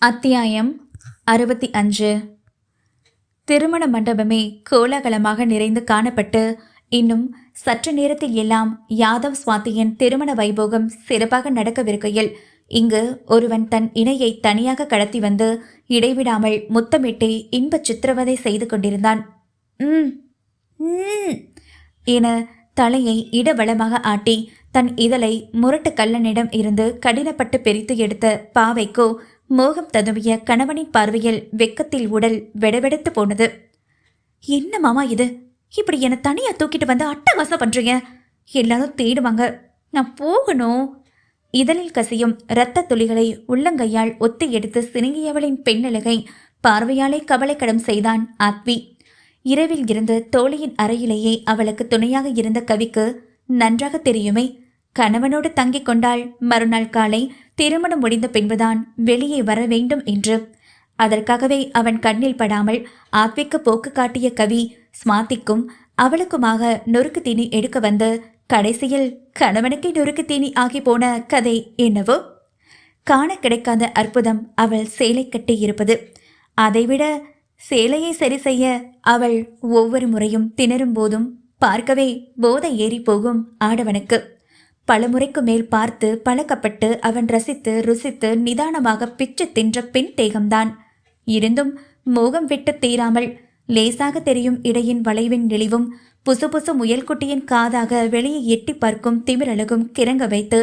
அத்தியாயம் 65. திருமண மண்டபமே கோலாகலமாக நிறைந்து காணப்பட்டு இன்னும் சற்று நேரத்தில் எல்லாம் யாதவ் சுவாதியின் திருமண வைபோகம் சிறப்பாக நடக்கவிருக்கையில் இங்கு ஒருவன் தன் இணையை தனியாக கடத்தி வந்து இடைவிடாமல் முத்தமிட்டே இன்ப சித்திரவதை செய்து கொண்டிருந்தான். என தலையை இடவளமாக ஆட்டி தன் இதழை முரட்டு கல்லனிடம் இருந்து கடினப்பட்டு பிரித்து எடுத்த பாவைக்கோ மோகம் ததுவிய கணவனின் பார்வையில் வெக்கத்தில் உடல் வெடவெடுத்து போனது. என்ன மாமா இது, இப்படி என்னை தனியா தூக்கிட்டு வந்து அட்டகாசம் பண்றீங்க? எல்லாரும் தேடுவாங்க, நான் போகணும். இதழில் கசியும் இரத்த துளிகளை உள்ளங்கையால் ஒத்தி எடுத்து சினுங்கியவளின் பெண்ணழகை பார்வையாலே கவலைக்கடம் செய்தான் ஆத்வி. இரவில் இருந்து தோழியின் அறையிலேயே அவளுக்கு துணையாக இருந்த கவிக்கு நன்றாக தெரியுமே, கணவனோடு தங்கிக் கொண்டால் மறுநாள் காலை திருமணம் முடிந்த பின்புதான் வெளியே வர வேண்டும் என்று. அதற்காகவே அவன் கண்ணில் படாமல் ஆத்விக்கு போக்கு காட்டிய கவி ஸ்மாதிக்கும் அவளுக்குமாக நொறுக்கு தீனி எடுக்க வந்து கடைசியில் கணவனுக்கே நொறுக்கு தீனி ஆகி போன கதை என்னவோ. காண கிடைக்காத அற்புதம் அவள் சேலை கட்டி இருப்பது. அதைவிட சேலையை சரி செய்ய அவள் ஒவ்வொரு முறையும் திணறும் போதும் பார்க்கவே போதை ஏறி போகும் ஆடவனுக்கு. பலமுறைக்கு மேல் பார்த்து பழக்கப்பட்டு அவன் ரசித்து ருசித்து நிதானமாக பிச்சு தின்ற பெண் தேகம்தான். இருந்தும் மோகம் விட்டு தீராமல் லேசாக தெரியும் இடையின் வளைவின் நெளிவும் புசு புசு முயல்குட்டியின் காதாக வெளியே எட்டி பார்க்கும் திமிரழகும் கிறங்க வைத்து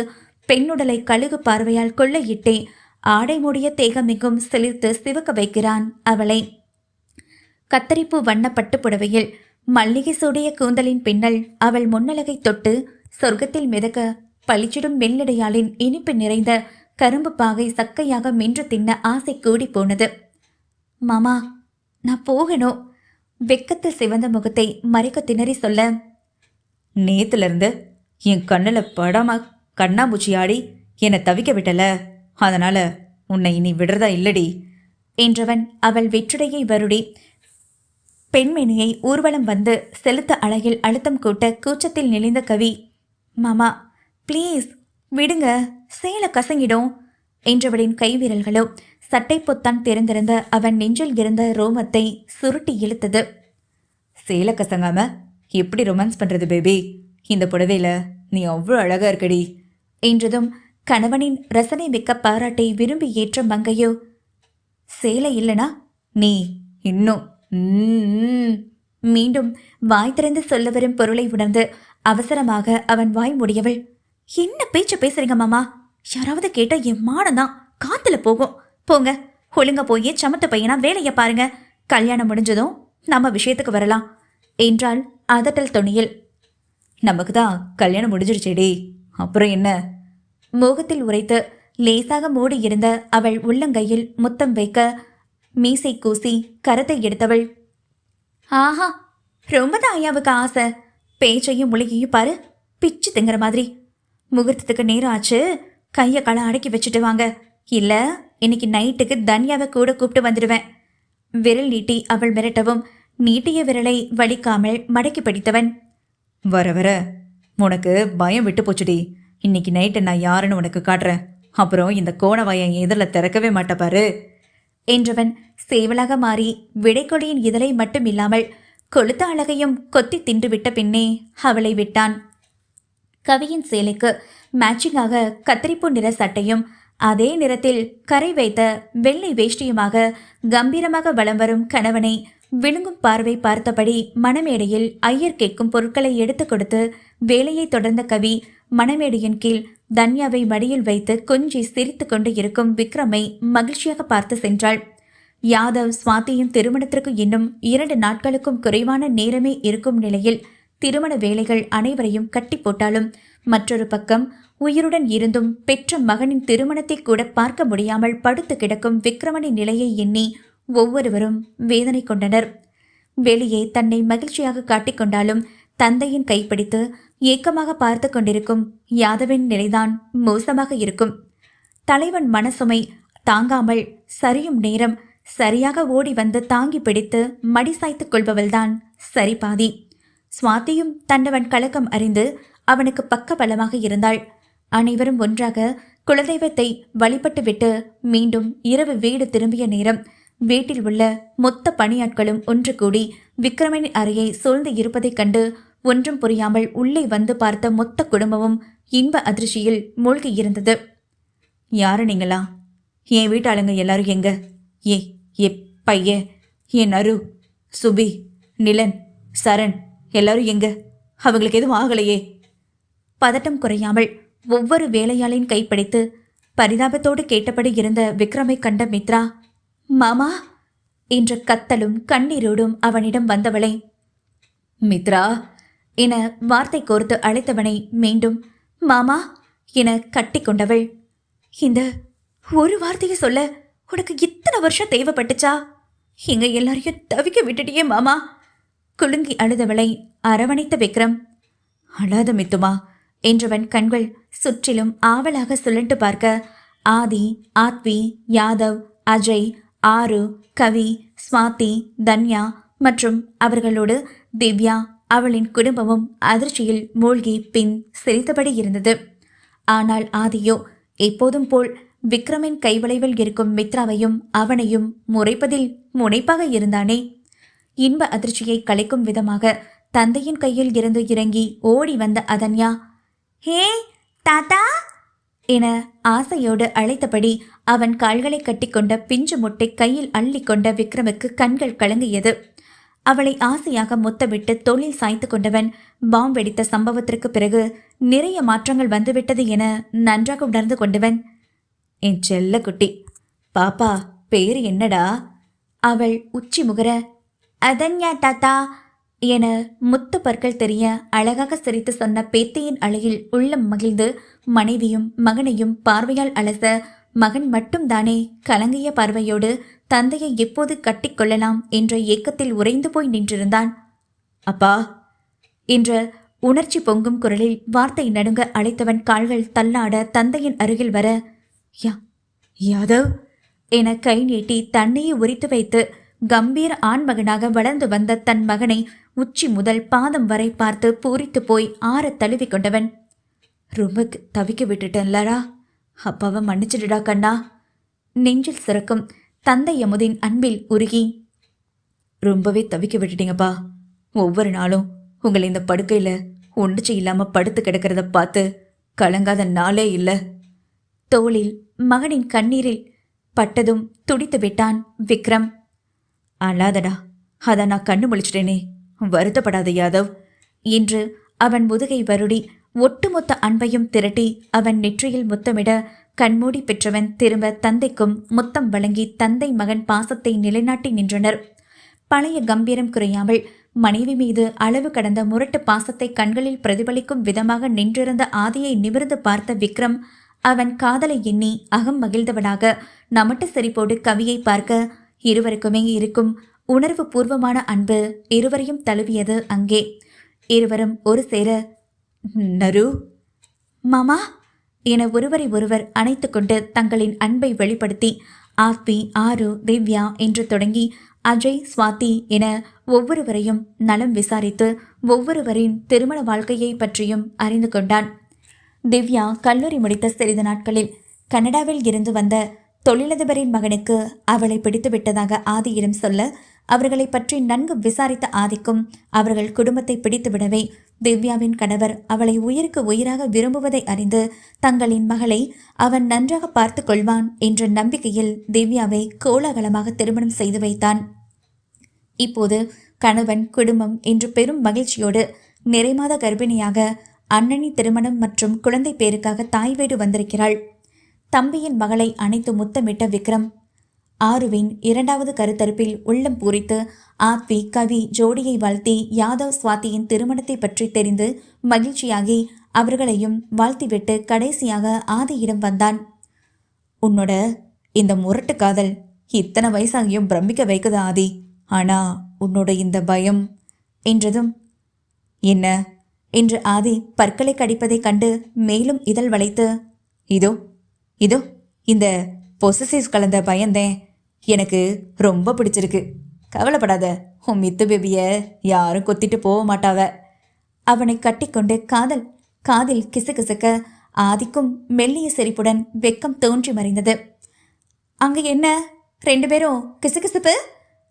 பெண்ணுடலை கழுகு பார்வையால் கொள்ளையிட்டே ஆடை மூடிய தேகமிகும் செழித்து சிவக்க வைக்கிறான் அவளை. கத்தரிப்பு வண்ண பட்டு புடவையில் மல்லிகை சூடிய கூந்தலின் பின்னல் அவள் முன்னழகை தொட்டு சொர்க்கத்தில் மிதக்க பளிச்சிடும் மெல்லடையாளின் இனிப்பு நிறைந்த கரும்பு பாகை சக்கையாக மென்று தின்ன ஆசை கூடி போனது. மாமா, நான் போகணும். வெக்கத்தில் சிவந்த முகத்தை மறைக்க திணறி சொல்ல, நேத்துல இருந்து என் கண்ணில் படாம கண்ணாமூச்சி ஆடி என்னை தவிக்க விட்டல, அதனால உன்னை இனி விடுறதா இல்லடி என்றவன் அவள் வெற்றுடையை வருடி பெண்மணியை ஊர்வலம் வந்து செலுத்த அழகில் அழுத்தம் கூட்ட கூச்சத்தில் நெளிந்த கவி, மாமா ப்ளீஸ் விடுங்க, சேலை கசங்கிடும் என்றவளின் கைவிரல்களோ சட்டை பொத்தான் திறந்திருந்த அவன் நெஞ்சில் இருந்த ரோமத்தை சுருட்டி இழுத்தது. சேலை கசங்காம எப்படி ரொமான்ஸ் பண்றது பேபி? இந்த புடவையில நீ அவ்வளோ அழகா இருக்கடி என்றதும் கணவனின் ரசனை மிக்க பாராட்டை விரும்பி ஏற்ற மங்கையோ, சேலை இல்லனா நீ இன்னும் மீண்டும் வாய் திறந்து சொல்ல வரும் பொருளை உணர்ந்து அவசரமாக அவன் வாய் முடியவள், என்ன பேச்சு பேசுறீங்க மாமா? யாராவது கேட்டா என் மானம்தான் காத்துல போகும். போங்க, ஒழுங்க போய் சமத்த பையனா வேலைய பாருங்க. கல்யாணம் முடிஞ்சதும் நம்ம விஷயத்துக்கு வரலாம் என்றாள் அதட்டல் தொனியில். நமக்கு தான் கல்யாணம் முடிஞ்சிருச்சேடி, அப்புறம் என்ன? மோகத்தில் உரைத்து லேசாக மூடி இருந்த அவள் உள்ளங்கையில் முத்தம் வைக்க மீசை கூசி கரத்தை எடுத்தவள், ஆஹா, ரொம்பதான் ஐயாவுக்கு ஆசை. பேச்சையும் முழுகையும் பாரு, பிச்சு திங்குற மாதிரி. முகூர்த்தத்துக்கு நேரம் ஆச்சு, கையை களை அடக்கி வச்சுட்டு வாங்க, இல்ல இன்னைக்கு நைட்டுக்கு தன்யாவை கூட கூப்பிட்டு வந்துடுவேன். விரல் நீட்டி அவள் மிரட்டவும் நீட்டிய விரலை வலிக்காமல் மடக்கி பிடித்தவன், வர வர உனக்கு பயம் விட்டு போச்சுடி. இன்னைக்கு நைட்டு நான் யாருன்னு உனக்கு காட்டுறேன், அப்புறம் இந்த கோணவாயன் எதிரில் திறக்கவே மாட்டப்பாரு என்றவன் சேவலாக மாறி விடைக்கொடியின் இதழை மட்டும் இல்லாமல் கொளுத்த அழகையும் கொத்தி தின்று விட்ட பின்னே அவளை விட்டான். கவியின் சேலைக்கு மேட்சிங்காக கத்திரிப்பூ நிற சட்டையும் அதே நிறத்தில் கரை வைத்த வெள்ளை வேஷ்டியுமாக கம்பீரமாக வலம் வரும் கணவனை விழுங்கும் பார்வை பார்த்தபடி மணமேடையில் ஐயர் கேட்கும் பொருட்களை எடுத்து கொடுத்து வேலையை தொடர்ந்த கவி மணமேடையின் கீழ் தன்யாவை மடியில் வைத்து கொஞ்சி சிரித்து கொண்டு இருக்கும் விக்ரமை மகிழ்ச்சியாக பார்த்து சென்றாள். யாதவ் சுவாதியும் திருமணத்திற்கு இன்னும் 2 நாட்களுக்கும் குறைவான நேரமே இருக்கும் நிலையில் திருமண வேலைகள் அனைவரையும் கட்டி போட்டாலும் மற்றொரு பக்கம் உயிருடன் இருந்தும் பெற்ற மகனின் திருமணத்தை கூட பார்க்க முடியாமல் படுத்து கிடக்கும் விக்ரமனின் நிலையை எண்ணி ஒவ்வொருவரும் வேதனை கொண்டனர். வெளியே தன்னை மகிழ்ச்சியாக காட்டிக்கொண்டாலும் தந்தையின் கைப்பிடித்து ஏக்கமாக பார்த்து கொண்டிருக்கும் யாதவின் நிலைதான் மோசமாக இருக்கும். தலைவன் மனசுமை தாங்காமல் சரியும் நேரம் சரியாக ஓடி வந்து தாங்கி பிடித்து மடி சாய்த்துக் கொள்பவள்தான் சரி பாதி. சுவாதியும் தன்னவன் கலக்கம் அறிந்து அவனுக்கு பக்க பலமாக இருந்தாள். அனைவரும் ஒன்றாக குலதெய்வத்தை வழிபட்டுவிட்டு மீண்டும் இரவு வீடு திரும்பிய நேரம் வீட்டில் உள்ள மொத்த பணியாட்களும் ஒன்று கூடி விக்ரமனின் அறையை சூழ்ந்து இருப்பதைக் கண்டு ஒன்றும் புரியாமல் உள்ளே வந்து பார்த்த மொத்த குடும்பமும் இன்ப அதிர்ச்சியில் மூழ்கியிருந்தது. யாரு நீங்களா? என் வீட்டாளுங்க எல்லாரும் எங்க? ஏ பையன், என் அரு, சுபி, நிலன், சரண் எல்லாரும் எங்க? அவங்களுக்கு எதுவும் ஆகலையே? பதட்டம் குறையாமல் ஒவ்வொரு வேலையாளின் கைப்பிடித்து பரிதாபத்தோடு கேட்டபடி இருந்த விக்ரமை கண்ட மித்ரா, மாமா என்ற கத்தலும் கண்ணீரோடும் அவனிடம் வந்தவளை, மித்ரா என வார்த்தை கோர்த்து அழைத்தவனை மீண்டும் மாமா என கட்டி கொண்டவள், இந்த ஒரு வார்த்தையை சொல்ல உனக்கு இத்தனை வருஷம் தேவைப்பட்டுச்சா? எங்க எல்லாரையும் தவிக்க விட்டுட்டியே மாமா. குலுங்கி அழுதவளை அரவணைத்த விக்ரம், அழாத மித்துமா என்றவன் கண்கள் சுற்றிலும் ஆவலாக சுழண்டு பார்க்க ஆதி, ஆத்வி, யாதவ், அஜய், ஆரு, கவி, ஸ்வாதி, தன்யா மற்றும் அவர்களோடு திவ்யா அவளின் குடும்பமும் அதிர்ச்சியில் மூழ்கி பின் சிரித்தபடி இருந்தது. ஆனால் ஆதியோ எப்போதும் போல் விக்ரமின் கைவளைவில் இருக்கும் மித்ராவையும் அவனையும் முறைப்பதில் முனைப்பாக இருந்தானே. இன்ப அதிர்ச்சியை கலைக்கும் விதமாக தந்தையின் கையில் இருந்து இறங்கி ஓடி வந்த அதன்யா, ஹே தாத்தா என ஆசையோடு அழைத்தபடி அவன் கால்களை கட்டிக்கொண்ட பிஞ்சு முட்டை கையில் அள்ளி கொண்ட விக்ரமுக்கு கண்கள் கலங்கியது. அவளை ஆசையாக முத்தமிட்டு தோளில் சாய்த்து கொண்டவன் பாம் வெடித்த சம்பவத்திற்கு பிறகு நிறைய மாற்றங்கள் வந்துவிட்டது என நன்றாக உணர்ந்து கொண்டவன், என் செல்ல குட்டி பாப்பா பேரு என்னடா? அவள் உச்சி முகர, அதன்யா தாத்தா என முத்து பற்கள் தெரிய அழகாக சிரித்து சொன்ன பேத்தியின் அழகில் உள்ளம் மகிழ்ந்து மனைவியும் மகனையும் பார்வையால் அலச, மகன் மட்டும் தானே கலங்கிய பார்வையோடு தந்தையை எப்போது கட்டிக்கொள்ளலாம் என்ற ஏக்கத்தில் உறைந்து போய் நின்றிருந்தான். அப்பா என்ற உணர்ச்சி பொங்கும் குரலில் வார்த்தை நடுங்க அழைத்தவன் கால்கள் தள்ளாட தந்தையின் அருகில் வர, யாதவ் என கை நீட்டி தன்னையே உரித்து வைத்து கம்பீர ஆண்மகனாக வளர்ந்து வந்த தன் மகனை உச்சி முதல் பாதம் வரை பார்த்து பூரித்து போய் ஆற தழுவி கொண்டவன், ரொம்ப தவிக்க விட்டுட்டேன்லடா, அப்பாவை மன்னிச்சிடுடா கண்ணா. நெஞ்சில் சுரக்கும் தந்தை அமுதின் அன்பில் உருகி, ரொம்பவே தவிக்க விட்டுட்டீங்கப்பா. ஒவ்வொரு நாளும் உங்களை இந்த படுக்கையில் ஒன்றுச்சு இல்லாமல் படுத்து கிடக்கிறத பார்த்து கலங்காத நாளே இல்லை. தோளில் மகனின் கண்ணீரில் பட்டதும் துடித்து விட்டான் விக்ரம். அழாதடா, அதான் நான் கண்ணு முழிச்சிட்டேனே, வருத்தப்படாத யாதவ் என்று அவன் முதுகை வருடி ஒட்டுமொத்த அன்பையும் திரட்டி அவன் நெற்றியில் முத்தமிட கண்மூடி பெற்றவன் திரும்ப தந்தைக்கும் முத்தம் வழங்கி தந்தை மகன் பாசத்தை நிலைநாட்டி நின்றனர். பழைய கம்பீரம் குறையாமல் மனைவி மீது அளவு கடந்த முரட்டு பாசத்தை கண்களில் பிரதிபலிக்கும் விதமாக நின்றிருந்த ஆதியை நிமிர்ந்து பார்த்த விக்ரம் அவன் காதலை எண்ணி அகம் மகிழ்ந்தவனாக நமட்டு சிரிப்போடு கவியை பார்க்க, இருவருக்குமே இருக்கும் உணர்வு பூர்வமான அன்பு இருவரையும் தழுவியது. அங்கே இருவரும் ஒரு சேர, நரு மாமா என ஒருவரை ஒருவர் அணைத்து கொண்டு தங்களின் அன்பை வெளிப்படுத்தி ஆத்வி, ஆரு, திவ்யா என்று தொடங்கி அஜய், ஸ்வாதி என ஒவ்வொருவரையும் நலம் விசாரித்து ஒவ்வொருவரின் திருமண வாழ்க்கையை பற்றியும் அறிந்து கொண்டான். திவ்யா கல்லூரி முடித்த சிறிது நாட்களில் கனடாவில் இருந்து வந்த தொழிலதிபரின் மகனுக்கு அவளை பிடித்து விட்டதாக ஆதியிடம் சொல்ல, அவர்களை பற்றி நன்கு விசாரித்த ஆதிக்கும் அவர்கள் குடும்பத்தை பிடித்துவிடவே திவ்யாவின் கணவர் அவளை உயிருக்கு உயிராக விரும்புவதை அறிந்து தங்களின் மகளை அவன் நன்றாக பார்த்து கொள்வான் என்ற நம்பிக்கையில் திவ்யாவை கோலாகலமாக திருமணம் செய்து வைத்தான். இப்போது கணவன் குடும்பம் என்று பெரும் மகிழ்ச்சியோடு நிறைமாத கர்ப்பிணியாக அண்ணனின் திருமணம் மற்றும் குழந்தை பேருக்காக தாய் வீடு வந்திருக்கிறாள். தம்பியின் மகளை அணைத்து முத்தமிட்ட விக்ரம் ஆருவின் இரண்டாவது கருத்தரிப்பில் உள்ளம் பூரித்து ஆத்வி, கவி ஜோடியை வாழ்த்தி யாதவ், ஸ்வாதியின் திருமணத்தை பற்றி தெரிந்து மகிழ்ச்சியாகி அவர்களையும் வாழ்த்திவிட்டு கடைசியாக ஆதியிடம் வந்தான். உன்னோட இந்த முரட்டு காதல் இத்தனை வயசாகியும் பிரமிக்க வைக்குது ஆதி. ஆனா உன்னோட இந்த பயம் என்றதும், என்ன என்று ஆதி பற்களை கடிப்பதைக் கண்டு மேலும் இதழ் வளைத்து, இதோ இதோ இந்த பொசசிவ் கலந்த பயந்தேன் எனக்கு ரொம்ப பிடிச்சிருக்கு. கவலைப்படாத, உன் மித்து பேபிய யாரும் கொத்திட்டு போக மாட்டாவ. அவனை கட்டிக்கொண்டு காதில் கிசுகிசுக்க ஆதிக்கும் மெல்லிய சிரிப்புடன் வெக்கம் தோன்றி மறைந்தது. அங்க என்ன 2 பேரும் கிசுகிசுப்பு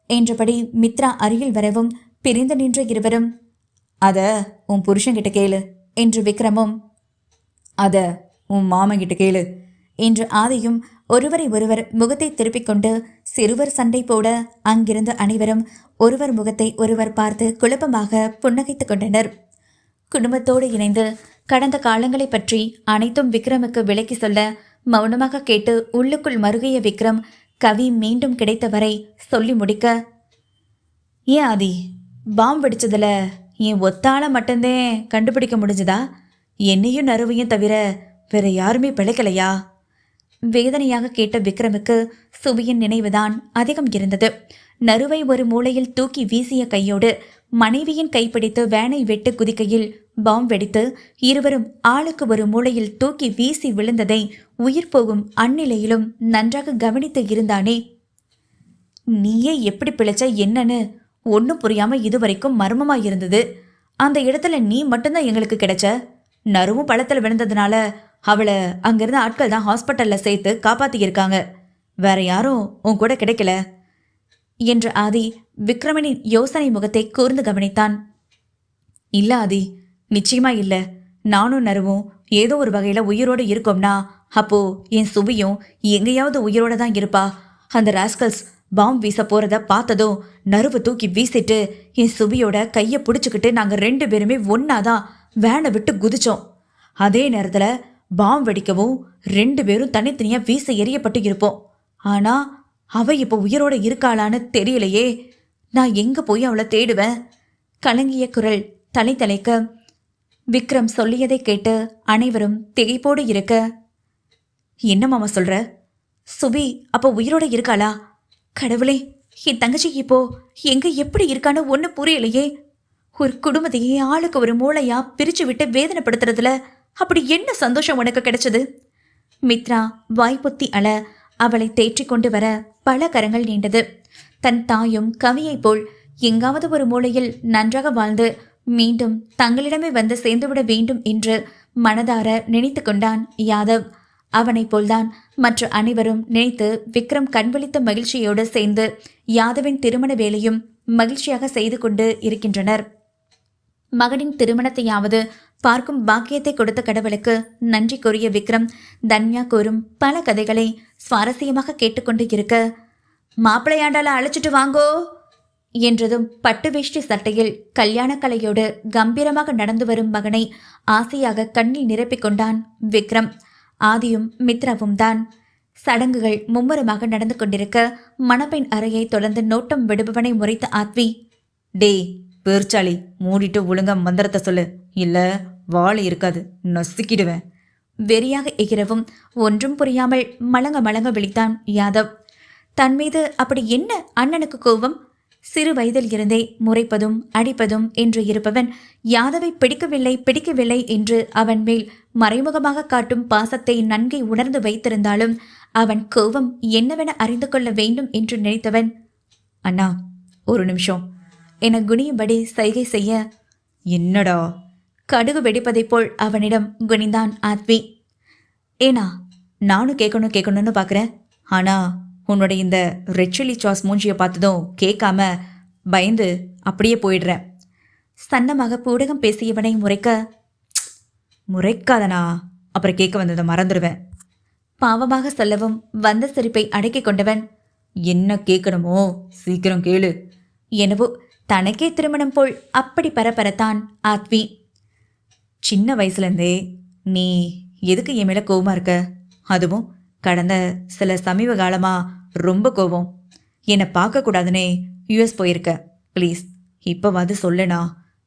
என்றபடி மித்ரா அருகில் வரவும் பிரிந்து நின்ற இருவரும், அத உன் புருஷன்கிட்ட கேளு என்று விக்ரமும், அத உன் மாமன்கிட்ட கேளு என்று ஆதியும் ஒருவரை ஒருவர் முகத்தை திருப்பிக் கொண்டு சிறுவர் சண்டை போட அங்கிருந்த அனைவரும் ஒருவர் முகத்தை ஒருவர் பார்த்து குழப்பமாக புன்னகைத்துக் கொண்டனர். குடும்பத்தோடு இணைந்து கடந்த காலங்களை பற்றி அனைத்தும் விக்ரமுக்கு விளக்கி சொல்ல மௌனமாக கேட்டு உள்ளுக்குள் மருகிய விக்ரம் கவி மீண்டும் கிடைத்த வரை சொல்லி முடிக்க, ஏன் ஆதி, பாம்பு வெடிச்சதுல என் ஒத்தால மட்டும்தான் கண்டுபிடிக்க முடிஞ்சதா? என்னையும் நறுவையும் தவிர வேற யாருமே பிழைக்கலையா? வேதனையாக கேட்ட விக்ரமுக்கு சுபியின் நினைவுதான் அதிகம் இருந்தது. நறுவை ஒரு மூலையில் தூக்கி வீசிய கையோடு மனைவியின் கைப்பிடித்து வேனை வெட்டு குதிக்கையில் பாம்பு வெடித்து இருவரும் ஆளுக்கு ஒரு மூலையில் தூக்கி வீசி விழுந்ததை உயிர் போகும் அந்நிலையிலும் நன்றாக கவனித்து இருந்தானே. நீயே எப்படி பிழைச்ச என்னன்னு ஒன்றும் புரியாம இதுவரைக்கும் மர்மமா இருந்தது. அந்த இடத்துல நீ மட்டும்தான் எங்களுக்கு கிடைச்ச. நறுவும் பழத்தில் விழுந்ததுனால அவளை அங்கிருந்த ஆட்கள் தான் ஹாஸ்பிட்டல்ல சேர்த்து காப்பாத்தியிருக்காங்க. வேற யாரும் உன் கூட கிடைக்கல என்று ஆதி விக்ரமனின் யோசனை முகத்தை கூர்ந்து கவனித்தான். இல்ல ஆதி, நிச்சயமா இல்ல. நானும் நறுவும் ஏதோ ஒரு வகையில உயிரோடு இருக்கோம்னா அப்போ என் சுபியும் எங்கேயாவது உயிரோட தான் இருப்பா. அந்த ராஸ்கல்ஸ் பாம்பு வீச போறத பார்த்ததும் நறுவை தூக்கி வீசிட்டு என் சுபியோட கையை பிடிச்சுக்கிட்டு நாங்க 2 பேருமே ஒன்னாதான் வேனை விட்டு குதிச்சோம். அதே நேரத்துல பாம்பு வெடிக்கவும் 2 பேரும் தனித்தனியா வீச எறியப்பட்டு இருப்போம். ஆனா அவ இப்ப உயிரோட இருக்காளான்னு தெரியலையே. நான் எங்க போய் அவளை தேடுவேன்? கலங்கிய குரல் தலை தலைக்க விக்ரம் சொல்லியதை கேட்டு அனைவரும் திகைப்போடு இருக்க, என்ன மாமா சொல்ற? சுபி அப்ப உயிரோட இருக்காளா? கடவுளே, என் தங்கச்சி இப்போ எங்க எப்படி இருக்கான்னு ஒண்ணு புரியலையே. ஒரு குடும்பத்தையே ஆளுக்கு ஒரு மூளையா பிரிச்சு விட்டு வேதனைப்படுத்துறதுல அப்படி என்ன சந்தோஷம் உனக்கு கிடைச்சது? மித்ரா வாய்ப்புத்தி அழ அவளை தேற்றிக் கொண்டு வர பல கரங்கள் நீண்டது. தன் தாயும் கவியைப் போல் எங்காவது ஒரு மூலையில் நன்றாக வாழ்ந்து மீண்டும் தங்களிடமே வந்து சேர்ந்துவிட வேண்டும் என்று மனதார நினைத்து கொண்டான் யாதவ். அவனைப் போல்தான் மற்ற அனைவரும் நினைத்து விக்ரம் கண்விழித்த மகிழ்ச்சியோடு சேர்ந்து யாதவின் திருமண வேலையும் மகிழ்ச்சியாக செய்து கொண்டு இருக்கின்றனர். மகனின் திருமணத்தையாவது பார்க்கும் பாக்கியத்தை கொடுத்த கடவுளுக்கு நன்றி கூறிய விக்ரம் தன்யா கூறும் பல கதைகளை சுவாரஸ்யமாக கேட்டுக்கொண்டு இருக்க, மாப்பிள்ளையாண்டால அழைச்சிட்டு வாங்கோ என்றதும் பட்டு வேஷ்டி சட்டையில் கல்யாண கலையோடு கம்பீரமாக நடந்து வரும் மகனை ஆசையாக கண்ணில் நிரப்பிக் கொண்டான் விக்ரம். ஆதியும் மித்ராவும் தான். சடங்குகள் மும்முரமாக நடந்து கொண்டிருக்க மணப்பெண் அறையை தொடர்ந்து நோட்டம் விடுபவனை முறைத்த ஆத்வி, டே பெருச்சாளி, மூடிட்டு ஒழுங்கா மந்திரத்தை சொல்லு, இல்ல வாழை இருக்காது, நசுக்கிடுவேன். வெறியாக எகிரவும் ஒன்றும் புரியாமல் மலங்க மலங்க விழித்தான் யாதவ். தன் மீது அப்படி என்ன அண்ணனுக்கு கோபம்? சிறு வயதில் இருந்தே முறைப்பதும் அடிப்பதும் என்று இருப்பவன் யாதவை பிடிக்கவில்லை என்று அவன் மேல் மறைமுகமாக காட்டும் பாசத்தை நன்கை உணர்ந்து வைத்திருந்தாலும் அவன் கோபம் என்னவென அறிந்து கொள்ள வேண்டும் என்று நினைத்தவன், அண்ணா ஒரு நிமிஷம் என குனியும்படி சைகை செய்ய, என்னடா? கடுகு வெடிப்பதைப் போல் அவனிடம் குனிந்தான் ஆத்வி. ஏனா நானும் கேட்கணும்னு பார்க்குறேன். ஆனா உன்னோட இந்த ரெட் சில்லி சாஸ் மூஞ்சியை பார்த்ததும் கேட்காம பயந்து அப்படியே போயிடுறேன். சன்னமாக பூடகம் பேசியவனை முறைக்காதனா, அப்புறம் கேட்க வந்ததை மறந்துடுவேன். பாவமாக சொல்லவும் வந்த சிரிப்பை அடக்கிக் கொண்டவன், என்ன கேட்கணுமோ சீக்கிரம் கேளு. எனவோ தனக்கே திருமணம் போல் அப்படி பரபரத்தான் ஆத்வி. சின்ன வயசுலேருந்தே நீ எதுக்கு என் மேலே கோவமா இருக்க? அதுவும் கடந்த சில சமீப காலமா ரொம்ப கோபம். என்னை பார்க்கக்கூடாதுன்னே யூஎஸ் போயிருக்க. ப்ளீஸ் இப்போவாது சொல்லுண்ணா.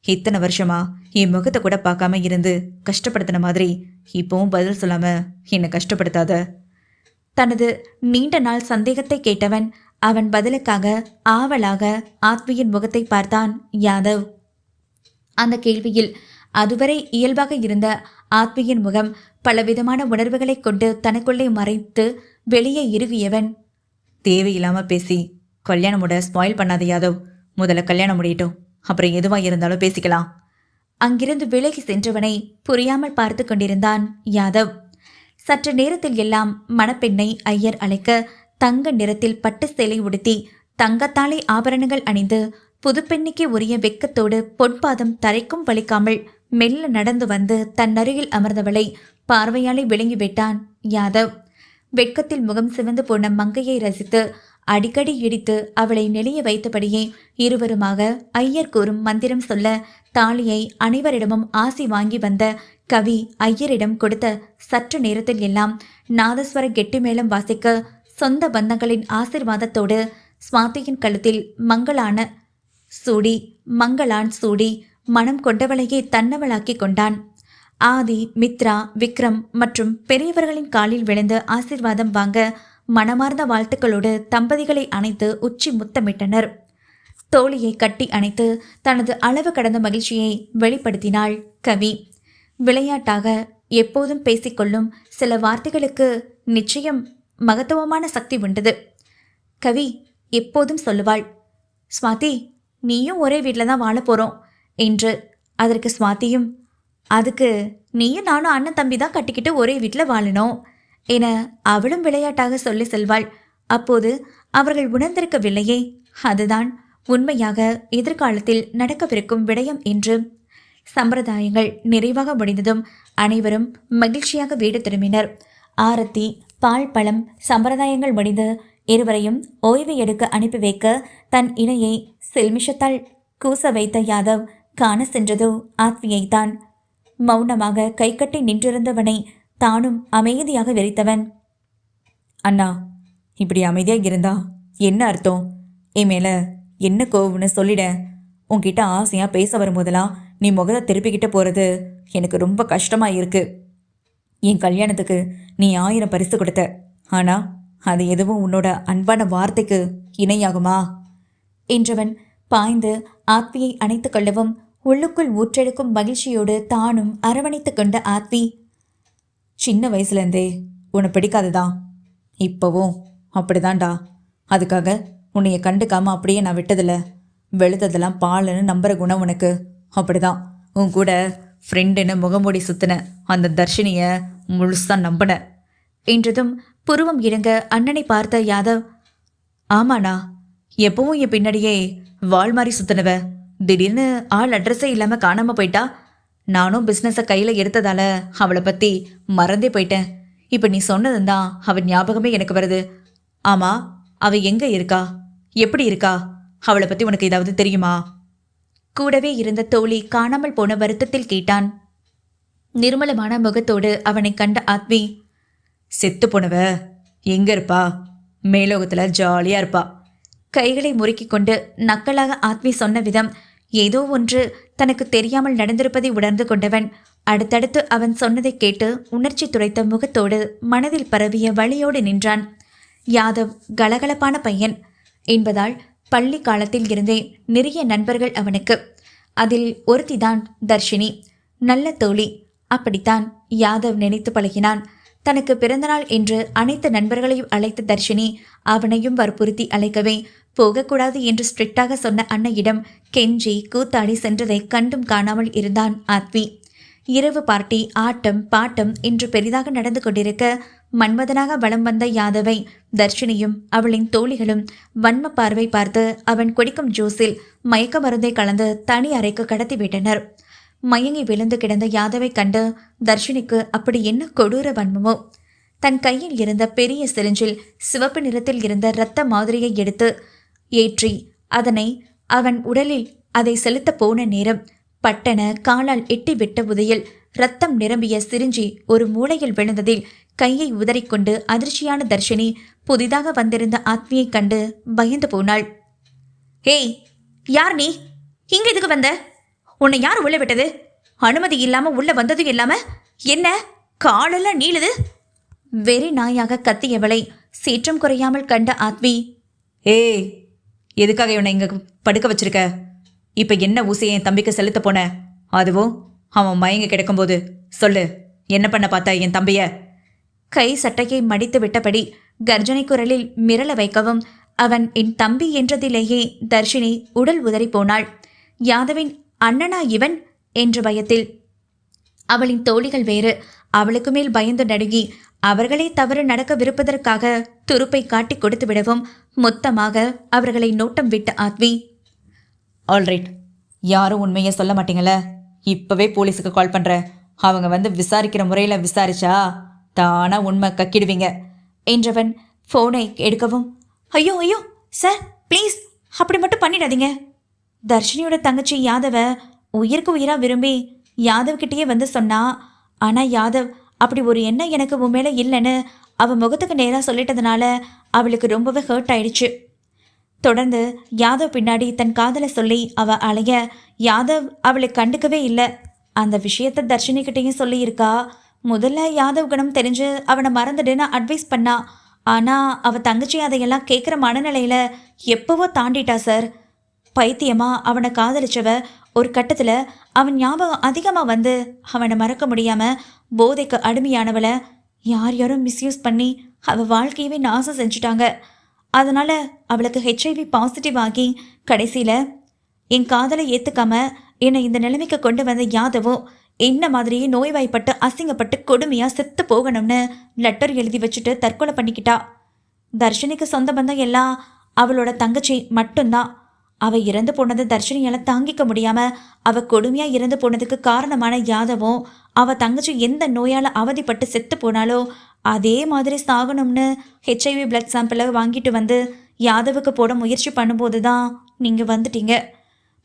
இத்தனை வருஷமா என் முகத்தை கூட பார்க்காம இருந்து கஷ்டப்படுத்தின மாதிரி இப்போவும் பதில் சொல்லாம என்னை கஷ்டப்படுத்தாத. தனது நீண்ட நாள் சந்தேகத்தை கேட்டவன் அவன் பதிலுக்காக ஆவலாக ஆத்வியின் முகத்தை பார்த்தான் யாதவ். அந்த கேள்வியில் அதுவரை இயல்பாக இருந்த ஆத்வியின் முகம் பலவிதமான உணர்வுகளை கொண்டு தனக்குள்ளே மறைத்து வெளியே இறுகியவன், தேவையில்லாம பேசி கல்யாணமோட ஸ்பாயில் பண்ணாத யாதவ். முதல்ல கல்யாணம் முடியட்டும், அப்புறம் எதுவாக இருந்தாலும் பேசிக்கலாம். அங்கிருந்து விலகி சென்றவனை புரியாமல் பார்த்து கொண்டிருந்தான் யாதவ். சற்று நேரத்தில் எல்லாம் மணப்பெண்ணை ஐயர் அழைக்க தங்க நிறத்தில் பட்டு சேலை உடுத்தி தங்கத்தாலே ஆபரணங்கள் அணிந்து புதுப்பெண்ணிக்கு உரிய வெக்கத்தோடு பொற்பாதம் தரைக்கும் வலிக்காமல் மெல்ல நடந்து வந்து தன் அருகில் அமர்ந்தவளை பார்வையாலே விளங்கிவிட்டான் யாதவ். வெட்கத்தில் முகம் சிவந்து போன மங்கையை ரசித்து அடிக்கடி இடித்து அவளை நெளிய வைத்தபடியே இருவருமாக ஐயர் கூறும் மந்திரம் சொல்ல தாலியை அனைவரிடமும் ஆசி வாங்கி வந்த கவி ஐயரிடம் கொடுத்த சற்று நேரத்தில் எல்லாம் நாதஸ்வர கெட்டி மேளம் வாசிக்க சொந்த பந்தங்களின் ஆசிர்வாதத்தோடு ஸ்வாதியின் கழுத்தில் மங்களான் சூடி மனம் கொண்டவளையே தன்னவளாக்கி கொண்டான். ஆதி, மித்ரா, விக்ரம் மற்றும் பெரியவர்களின் காலில் விழுந்து ஆசிர்வாதம் வாங்க மனமார்ந்த வாழ்த்துக்களோடு தம்பதிகளை அணைத்து உச்சி முத்தமிட்டனர். தோழியை கட்டி அணைத்து தனது அளவு கடந்த மகிழ்ச்சியை வெளிப்படுத்தினாள் கவி. விளையாட்டாக எப்போதும் பேசிக்கொள்ளும் சில வார்த்தைகளுக்கு நிச்சயம் மகத்துவமான சக்தி உண்டது. கவி எப்போதும் சொல்லுவாள், ஸ்வாதி நீயும் ஒரே வீட்டில் தான் வாழ போகிறோம் என்று. அதற்கு ஸ்வாதியும், அதுக்கு நீயும் நானும் அண்ணன் தம்பி தான் கட்டிக்கிட்டு ஒரே வீட்டில் வாழணும் என அவளும் விளையாட்டாக சொல்லி செல்வாள். அப்போது அவர்கள் உணர்ந்திருக்கவில்லையே, அதுதான் உண்மையாக எதிர்காலத்தில் நடக்கவிருக்கும் விடயம் என்று. சம்பிரதாயங்கள் நிறைவாக முடிந்ததும் அனைவரும் மகிழ்ச்சியாக வீடு திரும்பினர். ஆரத்தி, பால், பழம் சம்பிரதாயங்கள் முடிந்து இருவரையும் ஓய்வு எடுக்க அனுப்பி வைக்க தன் இணையை செல்மிஷத்தால் கூச வைத்த யாதவ் காண சென்றதோ ஆத்வியைத்தான். மௌனமாக கைகட்டி நின்றிருந்தவனை தானும் அமைதியாக வெறித்தவன். அண்ணா, இப்படி அமைதியாக இருந்தா என்ன அர்த்தம்? என் மேலே என்ன கோவம்னு சொல்லிட. உன்கிட்ட ஆசையாக பேச வரும்போதெல்லாம் நீ முகத்தை திருப்பிக்கிட்ட போகிறது எனக்கு ரொம்ப கஷ்டமாக இருக்கு. என் கல்யாணத்துக்கு நீ 1000 பரிசு கொடுத்த, ஆனால் அது எதுவும் உன்னோட அன்பான வார்த்தைக்கு இணையாகுமா என்றவன் பாய்ந்து ஆத்வியை அணைத்து கொள்ளவும் உள்ளுக்குள் ஊற்றெடுக்கும் மகிழ்ச்சியோடு தானும் அரவணைத்து கொண்ட ஆத்வி, சின்ன வயசுலேருந்தே உன்னை பிடிக்காதுதான், இப்போவும் அப்படிதான்டா. அதுக்காக உன்னைய கண்டுக்காம அப்படியே நான் விட்டதில்ல. வெளுத்ததெல்லாம் பாலுன்னு நம்புற குணம் உனக்கு. அப்படிதான் உன் கூட ஃப்ரெண்டுன்னு முகமூடி சுத்தின அந்த தர்ஷினியை முழுசா நம்பின என்றதும் புருவம் இறங்க அண்ணனை பார்த்த யாதவ், ஆமாண்ணா, எப்பவும் என் பின்னாடியே வால் மாதிரி சுத்தினவ திடீர்னு ஆள் அட்ரஸே இல்லாமல் காணாமல் போயிட்டா. நானும் பிஸ்னஸை கையில் எடுத்ததால அவளை பற்றி மறந்தே போயிட்டேன். இப்போ நீ சொன்னதுதான் அவள் ஞாபகமே எனக்கு வருது. ஆமாம், அவள் எங்கே இருக்கா, எப்படி இருக்கா, அவளை பற்றி உனக்கு ஏதாவது தெரியுமா? கூடவே இருந்த தோழி காணாமல் போன வருத்தத்தில் கேட்டான். நிர்மலமான முகத்தோடு அவனை கண்ட ஆத்வி, செத்து போனவ எங்கே இருப்பா? மேலோகத்தில் ஜாலியாக இருப்பா. கைகளை முறுக்கிக் கொண்டு நக்கலாக ஆத்வி சொன்ன விதம் ஏதோ ஒன்று தனக்கு தெரியாமல் நடந்திருப்பதை உணர்ந்து கொண்டவன் அடுத்தடுத்து அவன் சொன்னதை கேட்டு உணர்ச்சி துரைத்த முகத்தோடு மனதில் பரவிய வழியோடு நின்றான். யாதவ் கலகலப்பான பையன் என்பதால் பள்ளி காலத்தில் இருந்தே நிறைய நண்பர்கள் அவனுக்கு. அதில் ஒருத்திதான் தர்ஷினி, நல்ல தோழி. அப்படித்தான் யாதவ் நினைத்து பழகினான். தனக்கு பிறந்தநாள் என்று அனைத்து நண்பர்களையும் அழைத்த தர்ஷினி அவனையும் வற்புறுத்தி அழைக்கவே போகக்கூடாது என்று ஸ்ட்ரிக்டாக சொன்ன அன்னையிடம் கெஞ்சி கூத்தாடி சென்றதை கண்டும் காணாமல் இருந்தான் ஆத்வி. இரவு பார்ட்டி, ஆட்டம், பாட்டம் என்று பெரிதாக நடந்து கொண்டிருக்க மன்மதனாக வலம் வந்த யாதவை தர்ஷினியும் அவளின் தோழிகளும் வன்ம பார்வை பார்த்து அவன் குடிக்கும் ஜூஸில் மயக்க மருந்தை கலந்து தனி அறைக்கு கடத்திவிட்டனர். மயங்கி விழுந்து கிடந்த யாதவை கண்டு தர்ஷினிக்கு அப்படி என்ன கொடூர வன்மமோ! தன் கையில் இருந்த பெரிய சிரிஞ்சில் சிவப்பு நிறத்தில் இருந்த இரத்த மாதிரியை எடுத்து ஏற்றி அதனை அவன் உடலில் அதை செலுத்த போன நேரம் பட்டன காலால் எட்டி விட்ட உதையில் இரத்தம் நிரம்பிய சிரிஞ்சி ஒரு மூலையில் விழுந்ததில் கையை உதறிக்கொண்டு அதிர்ச்சியான தர்ஷினி புதிதாக வந்திருந்த ஆத்மியை கண்டு பயந்து போனாள். ஏய், யார் நீ? இங்க எதுக்கு வந்த? உன்னை யார் உள்ள விட்டது? அனுமதி இல்லாம உள்ள வந்ததும் இல்லாம என்ன காலெல்லாம் நீளுது? வெறி நாயாக கத்தியவளை சீற்றம் குறையாமல் கண்ட ஆத்வி, ஏய், எதுக்காக இவனை இங்க படுக்க வச்சிருக்க? இப்ப என்ன ஊசியை என் தம்பிக்கு செலுத்த போன? அதுவும் அவன் மயங்க கிடக்கும்போது சொல்லு, என்ன பண்ண பார்த்தா என் தம்பிய? கை சட்டையை மடித்து விட்டபடி கர்ஜனை குரலில் மிரள வைக்கவும் அவன் என் தம்பி என்றதிலேயே தர்ஷினி உடல் உதறி போனாள். யாதவின் அண்ணனா இவன் என்ற பயத்தில் அவளின் தோழிகள் வேறு அவளுக்கு மேல் பயந்து நடுங்கி அவர்களே தவறு நடக்கவிருப்பதற்காக துருப்பை காட்டி கொடுத்து விடவும் மொத்தமாக அவர்களை நோட்டம் விட்ட ஆத்வி, ஆல்ரைட், யாரும் உண்மையை சொல்ல மாட்டீங்களே, இப்போவே போலீஸுக்கு கால் பண்ணுறேன். அவங்க வந்து விசாரிக்கிற முறையில் விசாரிச்சா தானா உண்மை கக்கிடுவீங்க என்றவன் ஃபோனை எடுக்கவும், ஐயோ ஐயோ சார் ப்ளீஸ் அப்படி மட்டும் பண்ணிடாதீங்க. தர்ஷினியோட தங்கச்சி யாதவ உயிருக்கு உயிராக விரும்பி யாதவ்கிட்டயே வந்து சொன்னா. ஆனால் யாதவ் அப்படி ஒரு எண்ணம் எனக்கு உன் மேலே இல்லைன்னு அவள் முகத்துக்கு நேராக சொல்லிட்டதுனால அவளுக்கு ரொம்பவே ஹர்ட் ஆயிடுச்சு. தொடர்ந்து யாதவ் பின்னாடி தன் காதலை சொல்லி அவள் அலைய யாதவ் அவளை கண்டுக்கவே இல்லை. அந்த விஷயத்தை தர்ஷினிக்கிட்டையும் சொல்லியிருக்கா. முதல்ல யாதவ் குணம் தெரிஞ்சு அவனை மறந்துடுன்னு அட்வைஸ் பண்ணா. ஆனால் அவள் தங்கச்சி அதையெல்லாம் கேட்குற மனநிலையில் எப்போவோ தாண்டிட்டா சார். பைத்தியமா அவனை காதலிச்சவ ஒரு கட்டத்தில் அவன் ஞாபகம் அதிகமாக வந்து அவனை மறக்க முடியாமல் போதைக்கு அடிமையானவளை யார் யாரும் மிஸ்யூஸ் பண்ணி அவள் வாழ்க்கையவே நாசம் செஞ்சுட்டாங்க. அதனால் அவளுக்கு HIV பாசிட்டிவ் ஆகி கடைசியில் என் காதலை ஏற்றுக்காம என்னை இந்த நிலைமைக்கு கொண்டு வந்த யாதவோ என்ன மாதிரியே நோய்வாய்ப்பட்டு அசிங்கப்பட்டு கொடுமையாக செத்து போகணும்னு லெட்டர் எழுதி வச்சுட்டு தற்கொலை பண்ணிக்கிட்டா. தர்ஷினிக்கு சொந்த பந்தம் எல்லாம் அவளோட தங்கச்சி மட்டும்தான். அவள் இறந்து போனதை தர்ஷினியால் தாங்கிக்க முடியாமல் அவள் கொடுமையாக இறந்து போனதுக்கு காரணமான யாதவும் அவள் தங்கச்சி எந்த நோயால் அவதிப்பட்டு செத்து போனாலோ அதே மாதிரி சாகணும்னு HIV பிளட் சாம்பிளை வாங்கிட்டு வந்து யாதவுக்கு போட முயற்சி பண்ணும்போது தான் நீங்கள் வந்துட்டீங்க.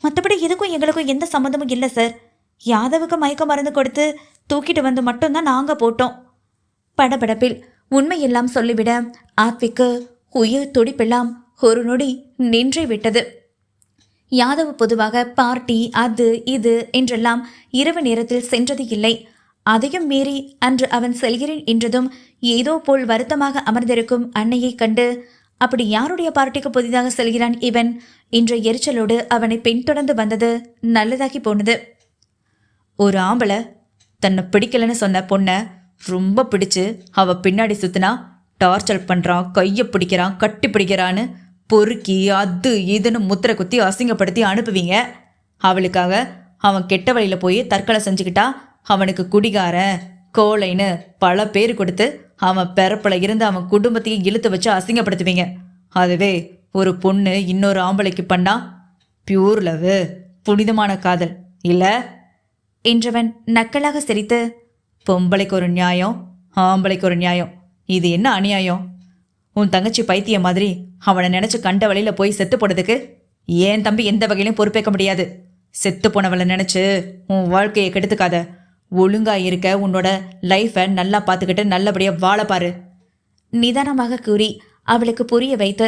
மற்றபடி இதுக்கும் எங்களுக்கும் எந்த சம்மந்தமும் இல்லை சார். யாதவுக்கு மயக்க மருந்து கொடுத்து தூக்கிட்டு வந்து மட்டும்தான் நாங்கள் போட்டோம். படபடப்பில் உண்மையெல்லாம் சொல்லிவிட ஆத்விக்கு உயிர் துடிப்பெல்லாம் ஒரு நொடி நின்றே விட்டது. யாதவ் பொதுவாக பார்ட்டி அது இது என்றெல்லாம் இரவு நேரத்தில் சென்றது இல்லை. அதையும் மீறி அன்று அவன் செல்கிறேன் என்றதும் ஏதோ போல் வருத்தமாக அமர்ந்திருக்கும் அன்னையை கண்டு, அப்படி யாருடைய பார்ட்டிக்கு புதிதாக செல்கிறான் இவன் என்ற எரிச்சலோடு அவனை பின்தொடர்ந்து வந்தது நல்லதாகி போனது. ஒரு ஆம்பளை தன்னை பிடிக்கலன்னு சொன்ன பொண்ணை ரொம்ப பிடிச்சு அவள் பின்னாடி சுற்றினா டார்ச்சர் பண்ணுறான், கையை பிடிக்கிறான், கட்டி பிடிக்கிறான்னு பொறுக்கி அது இதுன்னு முத்திரை குத்தி அசிங்கப்படுத்தி அனுப்புவீங்க. அவளுக்காக அவன் கெட்ட வழியில் போய் தற்கொலை செஞ்சுக்கிட்டா அவனுக்கு குடிகாரன் கோலைன்னு பல பேர் கொடுத்து அவன் பிறப்பில் இருந்து அவன் குடும்பத்தையும் இழுத்து வச்சு அசிங்கப்படுத்துவீங்க. அதுவே ஒரு பொண்ணு இன்னொரு ஆம்பளைக்கு பண்ணா பியூர் லவ், புனிதமான காதல் இல்லை என்றவன் நக்கலாக சிரித்து, பொம்பளைக்கு ஒரு நியாயம், ஆம்பளைக்கு ஒரு நியாயம், இது என்ன அநியாயம்? உன் தங்கச்சி பைத்திய மாதிரி அவனை நினச்சி கண்ட வழியில் போய் செத்து போனதுக்கு ஏன் தம்பி எந்த வகையிலையும் பொறுப்பேற்க முடியாது. செத்து போனவளை நினச்சி உன் வாழ்க்கையை கெடுத்துக்காத. ஒழுங்கா இருக்க உன்னோட லைஃப்பை நல்லா பார்த்துக்கிட்டு நல்லபடியாக வாழப்பாரு நிதானமாக கூறி அவளுக்கு புரிய வைத்து,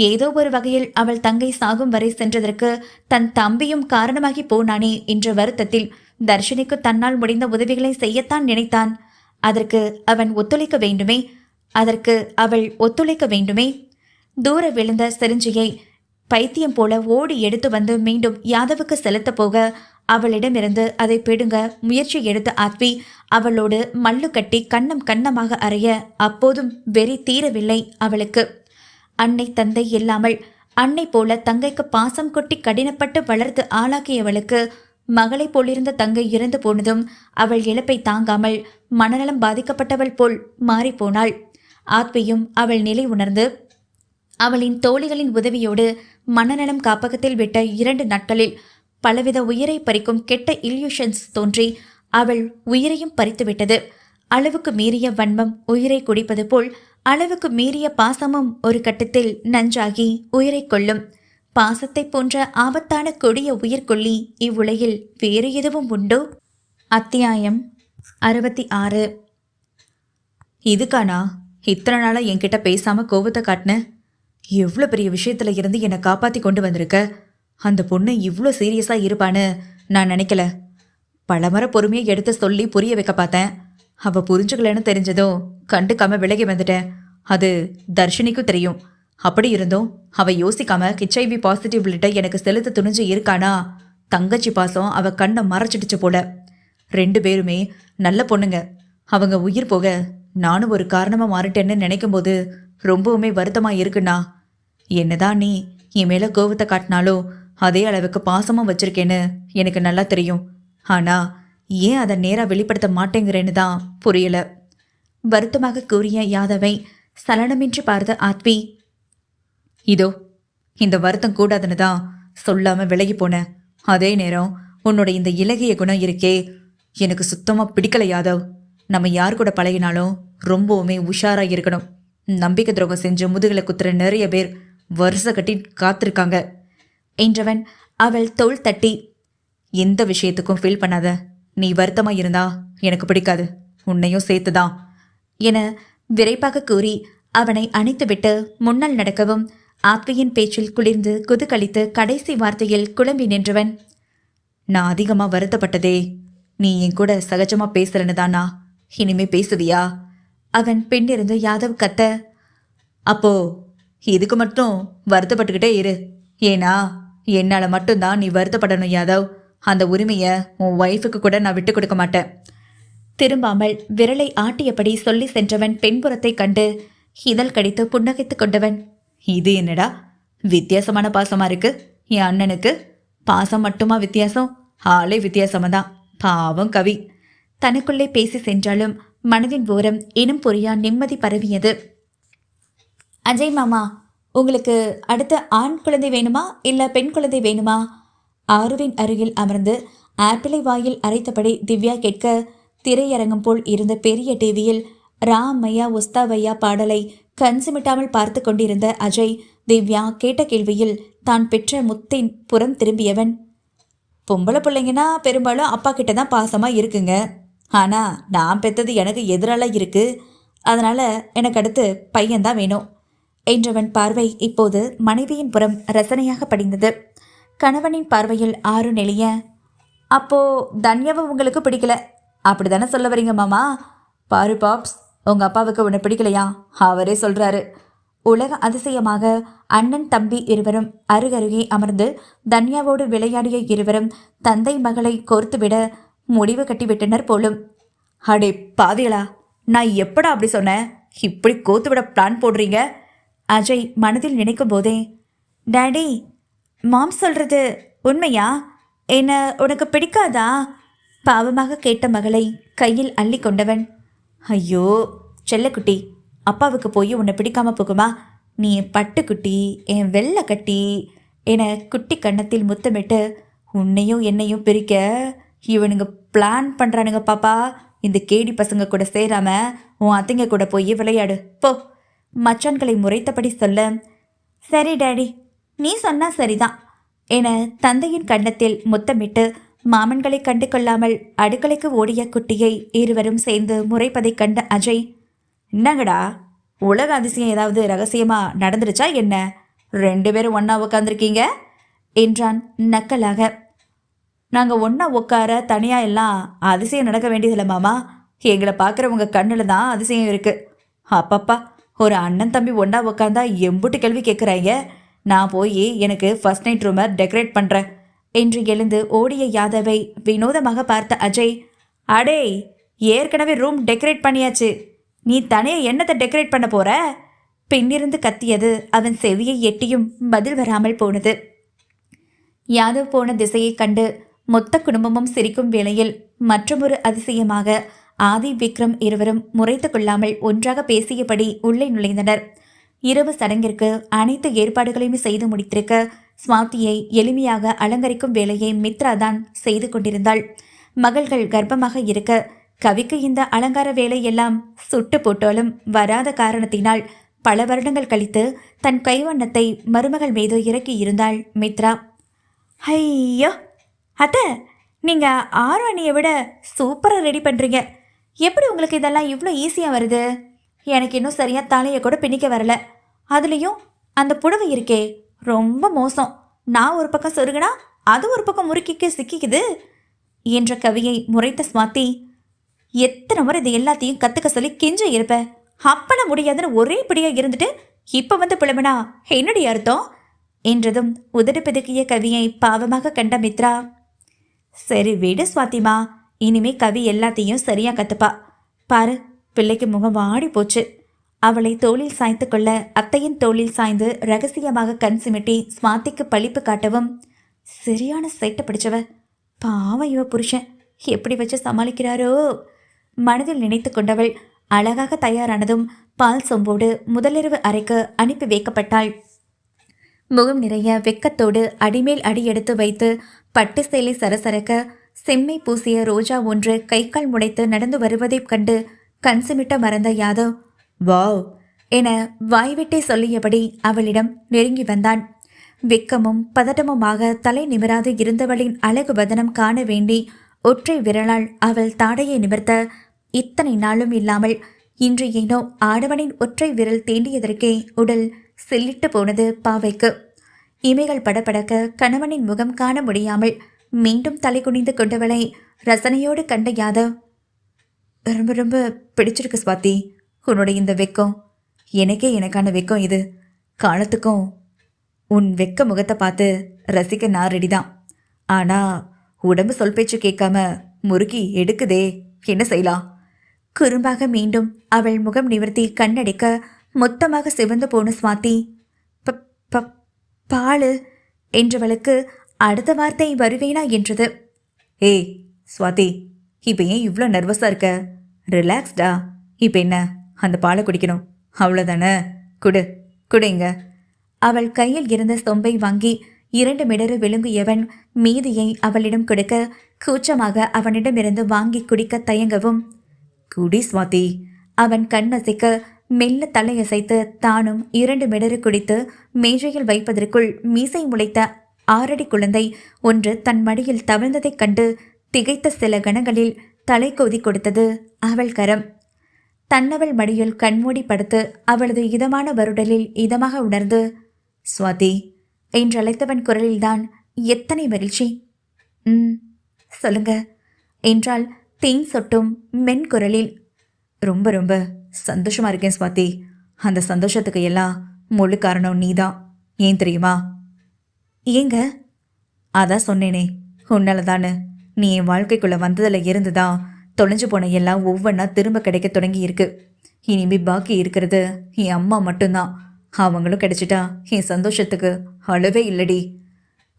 ஏதோ ஒரு வகையில் அவள் தங்கை சாகும் வரை சென்றதற்கு தன் தம்பியும் காரணமாகி போனானே என்ற வருத்தத்தில் தர்ஷினிக்கு தன்னால் முடிந்த உதவிகளை செய்யத்தான் நினைத்தான். அதற்கு அவன் ஒத்துழைக்க வேண்டுமே, அதற்கு அவள் ஒத்துழைக்க வேண்டுமே. தூர விழுந்த சிரிஞ்சியை பைத்தியம் போல ஓடி எடுத்து வந்து மீண்டும் யாதவுக்கு செலுத்த போக அவளிடமிருந்து அதை பிடுங்க முயற்சி எடுத்த ஆத்வி அவளோடு மல்லு கட்டி கண்ணம் கண்ணமாக அறைய அப்போதும் வெறி தீரவில்லை அவளுக்கு. அன்னை தந்தை இல்லாமல் அன்னை போல தங்கைக்கு பாசம் கொட்டி கடினப்பட்டு வளர்த்து ஆளாக்கியவளுக்கு மகளை போலிருந்த தங்கை இறந்து போனதும் அவள் இழப்பை தாங்காமல் மனநலம் பாதிக்கப்பட்டவள் போல் மாறிப்போனாள். ஆத்வியும் அவள் நிலை உணர்ந்து அவளின் தோழிகளின் உதவியோடு மனநலம் காப்பகத்தில் விட்ட 2 நாட்களில் பலவித உயிரை பறிக்கும் கெட்ட இல்யூஷன்ஸ் தோன்றி அவள் உயிரையும் பறித்துவிட்டது. அளவுக்கு மீறிய வன்மம் உயிரை குடிப்பது போல் அளவுக்கு மீறிய பாசமும் ஒரு கட்டத்தில் நஞ்சாகி உயிரை கொள்ளும். பாசத்தை போன்ற ஆபத்தான கொடிய உயிர்கொல்லி இவ்வுலகில் வேறு எதுவும் உண்டோ? அத்தியாயம் 66. இதுக்கானா இத்தனை நாளாக என்கிட்ட பேசாமல் கோபத்தை காட்டின? எவ்வளோ பெரிய விஷயத்தில் இருந்து என்னை காப்பாற்றி கொண்டு வந்திருக்க. அந்த பொண்ணு இவ்வளோ சீரியஸாக இருப்பான்னு நான் நினைக்கல. பலமுறை பொறுமையை எடுத்து சொல்லி புரிய வைக்க பார்த்தேன். அவள் புரிஞ்சுக்கலன்னு தெரிஞ்சதும் கண்டுக்காம விலகி வந்துட்டேன். அது தர்ஷினிக்கும் தெரியும். அப்படி இருந்தும் அவள் யோசிக்காம HIV பாசிட்டிவ் பிளட்டை எனக்கு செலுத்த துணிஞ்சு இருக்கானா? தங்கச்சி பாசம் அவள் கண்ணை மறைச்சிடுச்சு போல. 2 பேருமே நல்ல பொண்ணுங்க. அவங்க உயிர் போக நானும் ஒரு காரணமாக மாறிட்டேன்னு நினைக்கும் போது ரொம்பவுமே வருத்தமாக இருக்குண்ணா. என்னதான் நீ என் மேலே கோவத்தை காட்டினாலோ அதே அளவுக்கு பாசமாக வச்சிருக்கேன்னு எனக்கு நல்லா தெரியும். ஆனா ஏன் அதை நேரா வெளிப்படுத்த மாட்டேங்கிறேன்னு தான் புரியல. வருத்தமாக கூறிய யாதவை சலனமின்றி பார்த்த ஆத்வி, இதோ இந்த வருத்தம் கூடாதுன்னு தான் சொல்லாம விலகி போனேன். அதே நேரம் உன்னோட இந்த இலகிய குணம் இருக்கே, எனக்கு சுத்தமா பிடிக்கல யாதவ். நம்ம யார் கூட பழகினாலும் ரொம்பவுமே உஷாரா இருக்கணும். நம்பிக்கை துரோகம் செஞ்சு முதுகுல குத்துற நிறைய பேர் வருஷ கட்டி காத்திருக்காங்க என்றவன் அவள் தோள் தட்டி, எந்த விஷயத்துக்கும் ஃபீல் பண்ணாத. நீ வருத்தமா இருந்தா எனக்கு பிடிக்காது, உன்னையும் சேர்த்துதான் என விரைப்பாக கூறி அவனை அணைத்துவிட்டு முன்னால் நடக்கவும் ஆத்வியின் பேச்சில் குளிர்ந்து குதுகலித்து கடைசி வார்த்தையில் குழம்பி நின்றவன், நான் அதிகமா வருத்தப்பட்டதே நீ என் கூட சகஜமா பேசுறன்னு தானா? இனிமே பேசுவியா? அவன் பின்னிருந்து யாதவ் கத்த, அப்போ இதுக்கு மட்டும் வருத்தப்பட்டுக்கிட்டே இரு. ஏன்னா என்னால மட்டும்தான் நீ வருத்தப்படணும் யாதவ். அந்த உரிமையை உன் ஒய்ஃபுக்கு கூட நான் விட்டு கொடுக்க மாட்டேன். திரும்பாமல் விரலை ஆட்டியபடி சொல்லி சென்றவன் பெண்புறத்தை கண்டு இதழ் கடித்து புன்னகைத்து கொண்டவன், இது என்னடா வித்தியாசமான பாசமா இருக்கு? என் அண்ணனுக்கு பாசம் மட்டுமா வித்தியாசம்? ஆளே வித்தியாசமாதான். பாவம் கவி. தனக்குள்ளே பேசி சென்றாலும் மனதின் ஓரம் இனம் புரியா நிம்மதி பரவியது. அஜய் மாமா, உங்களுக்கு அடுத்த ஆண் குழந்தை வேணுமா இல்லை பெண் குழந்தை வேணுமா? ஆருவின் அருகில் அமர்ந்து ஆப்பிளை வாயில் அரைத்தபடி திவ்யா கேட்க, திரையரங்கம் போல் இருந்த பெரிய டிவியில் ராமையா உஸ்தாவையா பாடலை கண்சுமிட்டாமல் பார்த்து கொண்டிருந்த அஜய் திவ்யா கேட்ட கேள்வியில் தான் பெற்ற முத்தின் புறம் திரும்பியவன், பொம்பளை பிள்ளைங்கன்னா பெரும்பாலும் அப்பா கிட்ட தான் பாசமாக இருக்குங்க. ஆனால் நான் பெற்றது எனக்கு எதிரால இருக்கு. அதனால் எனக்கு அடுத்து பையன்தான் வேணும் என்றவன் பார்வை இப்போது மனைவியின் புறம் ரசனையாக படிந்தது. கணவனின் பார்வையில் ஆறு நெளிய, அப்போ தன்யாவை உங்களுக்கு பிடிக்கல அப்படி தானே சொல்ல வரீங்க மாமா? பாரு பாப்ஸ், உங்கள் அப்பாவுக்கு உன்னை பிடிக்கலையா? அவரே சொல்கிறாரு. உலக அதிசயமாக அண்ணன் தம்பி இருவரும் அருகருகே அமர்ந்து தன்யாவோடு விளையாடிய இருவரும் தந்தை மகளை கோர்த்துவிட முடிவு கட்டிவிட்டனர் போலும். அடே பாவிகளா, நான் எப்படா அப்படி சொன்னேன்? இப்படி கோத்துவிட பிளான் போடுறீங்க? அஜய் மனதில் நினைக்கும் போதே, டாடி, மாம் சொல்றது உண்மையா? என்ன உனக்கு பிடிக்காதா? பாவமாக கேட்ட மகளை கையில் அள்ளி கொண்டவன், ஐயோ செல்லக்குட்டி, அப்பாவுக்கு போய் உன்னை பிடிக்காம போகுமா? நீ என் பட்டுக்குட்டி, என் வெள்ளை கட்டி என குட்டி கன்னத்தில் முத்தமிட்டு, உன்னையும் என்னையும் பிரிக்க இவனுங்க பிளான் பண்ணுறானுங்க பாப்பா. இந்த கேடி பசங்க கூட சேராம உன் அத்தைங்க கூட போய் விளையாடு போ. மச்சான்களை முறைத்தபடி சொல்ல, சரி டாடி, நீ சொன்னா சரிதான் என தந்தையின் கன்னத்தில் முத்தமிட்டு மாமன்களை கண்டு கொள்ளாமல் அடுக்கலைக்கு ஓடிய குட்டியை இருவரும் சேர்ந்து முறைப்பதைக் கண்ட அஜய், என்னங்கடா உலக அதிசயம் ஏதாவது ரகசியமாக நடந்துருச்சா என்ன? 2 பேரும் ஒன்றா உட்காந்துருக்கீங்க என்றான் நக்கலாக. நாங்கள் ஒன்றா உட்கார தனியாக எல்லாம் அதிசயம் நடக்க வேண்டியதில்லை மாமா. எங்களை பார்க்குறவங்க கண்ணில் தான் அதிசயம் இருக்குது. அப்பப்பா, ஒரு அண்ணன் தம்பி ஒன்றா உட்காந்தா எம்புட்டு கேள்வி கேட்குறாங்க. நான் போய் எனக்கு ஃபர்ஸ்ட் நைட் ரூமை டெக்கரேட் பண்ணுறேன் என்று எழுந்து ஓடிய யாதவை வினோதமாக பார்த்த அஜய், அடே, ஏற்கனவே ரூம் டெக்கரேட் பண்ணியாச்சு, நீ தனியாக என்னத்தை டெக்கரேட் பண்ண போற? பின்னிருந்து கத்தியது அவன் செவியை எட்டியும் பதில் வராமல் போனது. யாதவ் போன திசையைக் கண்டு மொத்த குடும்பமும் சிரிக்கும் வேளையில் மற்றொரு அதிசயமாக ஆதி விக்ரம் இருவரும் முறைத்து கொள்ளாமல் ஒன்றாக பேசியபடி உள்ளே நுழைந்தனர். இரவு சடங்கிற்கு அனைத்து ஏற்பாடுகளையும் செய்து முடித்திருக்க ஸ்வாதியை எளிமையாக அலங்கரிக்கும் வேலையை மித்ரா தான் செய்து கொண்டிருந்தாள். மகள்கள் கர்ப்பமாக இருக்க கவிக்கு இந்த அலங்கார வேலையெல்லாம் சுட்டு போட்டாலும் வராத காரணத்தினால் பல வருடங்கள் கழித்து தன் கைவண்ணத்தை மருமகள் மீது இறக்கி இருந்தாள் மித்ரா. ஐயோ அத்தை, நீங்கள் ஆர்வணியை விட சூப்பராக ரெடி பண்ணுறீங்க. எப்படி உங்களுக்கு இதெல்லாம் இவ்வளோ ஈஸியாக வருது? எனக்கு இன்னும் சரியாக தலையை கூட பின்னிக்க வரல. அதுலேயும் அந்த புடவை இருக்கே, ரொம்ப மோசம். நான் ஒரு பக்கம் சொருகினா அது ஒரு பக்கம் முறுக்கிக்கு சிக்கிக்குது என்ற கவியை முறைத்த ஸ்வாதி, எத்தனை முறை இது எல்லாத்தையும் கற்றுக்க சொல்லி கெஞ்ச இருப்பேன். அப்பன முடியாதுன்னு ஒரே படியாக இருந்துட்டு இப்போ வந்து பிளம்பினா என்னடி அர்த்தம் என்றதும் உதடு பிதுக்கிய கவியை பாவமாக கண்ட மித்ரா, சரி விடு ஸ்வாதிமா, இனிமே கவி எல்லாத்தையும் சரியா கத்துப்பா. பாரு, பிள்ளைக்கு முகம் வாடி போச்சு. அவளை தோளில் சாய்த்து கொள்ள அத்தையின் தோளில் சாய்ந்து ரகசியமாக கண் சிமிட்டி ஸ்வாதிக்கு பழிப்பு காட்டவும், சரியான சைட்டை பிடிச்சவ, பாவம் இவ புருஷன் எப்படி வச்சு சமாளிக்கிறாரோ? மனதில் நினைத்து கொண்டவள் அழகாக தயாரானதும் பால் சொம்போடு முதலிரவு அறைக்கு அனுப்பி வைக்கப்பட்டாள். முகம் நிறைய வெக்கத்தோடு அடிமேல் அடி எடுத்து வைத்து பட்டு சேலை சரசரக்க செம்மை பூசிய ரோஜா ஒன்று கை கால் முளைத்து நடந்து வருவதைக் கண்டு கண் சிமிட்ட மறந்த யாதவ் வாவ் என வாய்விட்டே சொல்லியபடி அவளிடம் நெருங்கி வந்தான். வெக்கமும் பதட்டமுமாக தலை நிமிராது இருந்தவளின் அழகு வதனம் காண வேண்டி ஒற்றை விரலால் அவள் தாடையை நிமிர்த்த, இத்தனை நாளும் இல்லாமல் இன்று ஏனோ ஆடவனின் ஒற்றை விரல் தீண்டியதற்கே உடல் சில்லிட்டு போனது பாவைக்கு. இமைகள் படபடக்க கணவனின் முகம் காண முடியாமல் மீண்டும் தலை குனிந்து கொண்டவளை ரசனையோடு கண்ட யாதவ், ரொம்ப ரொம்ப பிடிச்சிருக்கு ஸ்வாதி உன்னோட இந்த வெக்கம். எனக்கான வெக்கம் இது. காலத்துக்கும் உன் வெக்க முகத்தை பார்த்து ரசிக்க நான் ரெடிதான். ஆனா உடம்பு சொல் பேச்சு கேட்காம முறுக்கி எடுக்குதே, என்ன செய்யலாம்? குறும்பாக மீண்டும் அவள் முகம் நிவர்த்தி கண்ணடிக்க மொத்தமாக சிவந்து போன ஸ்வாதி பாலு என்றவளுக்கு அடுத்த வார்த்தை வருவேனா என்றது. ஏய் ஸ்வாதி, இப்போ ஏன் இவ்வளோ நர்வஸாக இருக்க? ரிலாக்ஸ்டா. இப்போ என்ன, அந்த பாலை குடிக்கணும் அவ்வளோதானே? குடிங்க. அவள் கையில் இருந்த சொம்பை வாங்கி 2 மிடறு விழுங்கியவன் மீதியை அவளிடம் கொடுக்க கூச்சமாக அவனிடமிருந்து வாங்கி குடிக்க தயங்கவும், குடி ஸ்வாதி. அவன் கண்ணசைக்க மெல்ல தலையசைத்து தானும் 2 மிடறு குடித்து மேஜையில் வைப்பதற்குள் மீசை முளைத்த 6 அடி குழந்தை ஒன்று தன் மடியில் தவழ்ந்ததைக் கண்டு திகைத்த சில கணங்களில் தலை கொதி கொடுத்தது அவள் கரம். தன்னவள் மடியில் கண்மூடி படுத்து அவளது இதமான வருடலில் இதமாக உணர்ந்து, ஸ்வாதி என்றழைத்தவன் குரலில்தான் எத்தனை மகிழ்ச்சி. சொல்லுங்க என்றால் தேன் சொட்டும் மென் குரலில். ரொம்ப ரொம்ப சந்தோஷமா இருக்கேன் ஸ்வாதி. அந்த சந்தோஷத்துக்கு எல்லாம் முழு காரணம் நீதான். ஏன் தெரியுமா? ஏங்க? அதான் சொன்னேனே, உன்னால தானே. நீ என் வாழ்க்கைக்குள்ள வந்ததுல இருந்துதான் தொலைஞ்சு போன எல்லாம் ஒவ்வொன்றா திரும்ப கிடைக்க தொடங்கி இருக்கு. இனிமே பாக்கி இருக்கிறது என் அம்மா மட்டும்தான். அவங்களும் கிடைச்சிட்டா என் சந்தோஷத்துக்கு அளவே இல்லடி.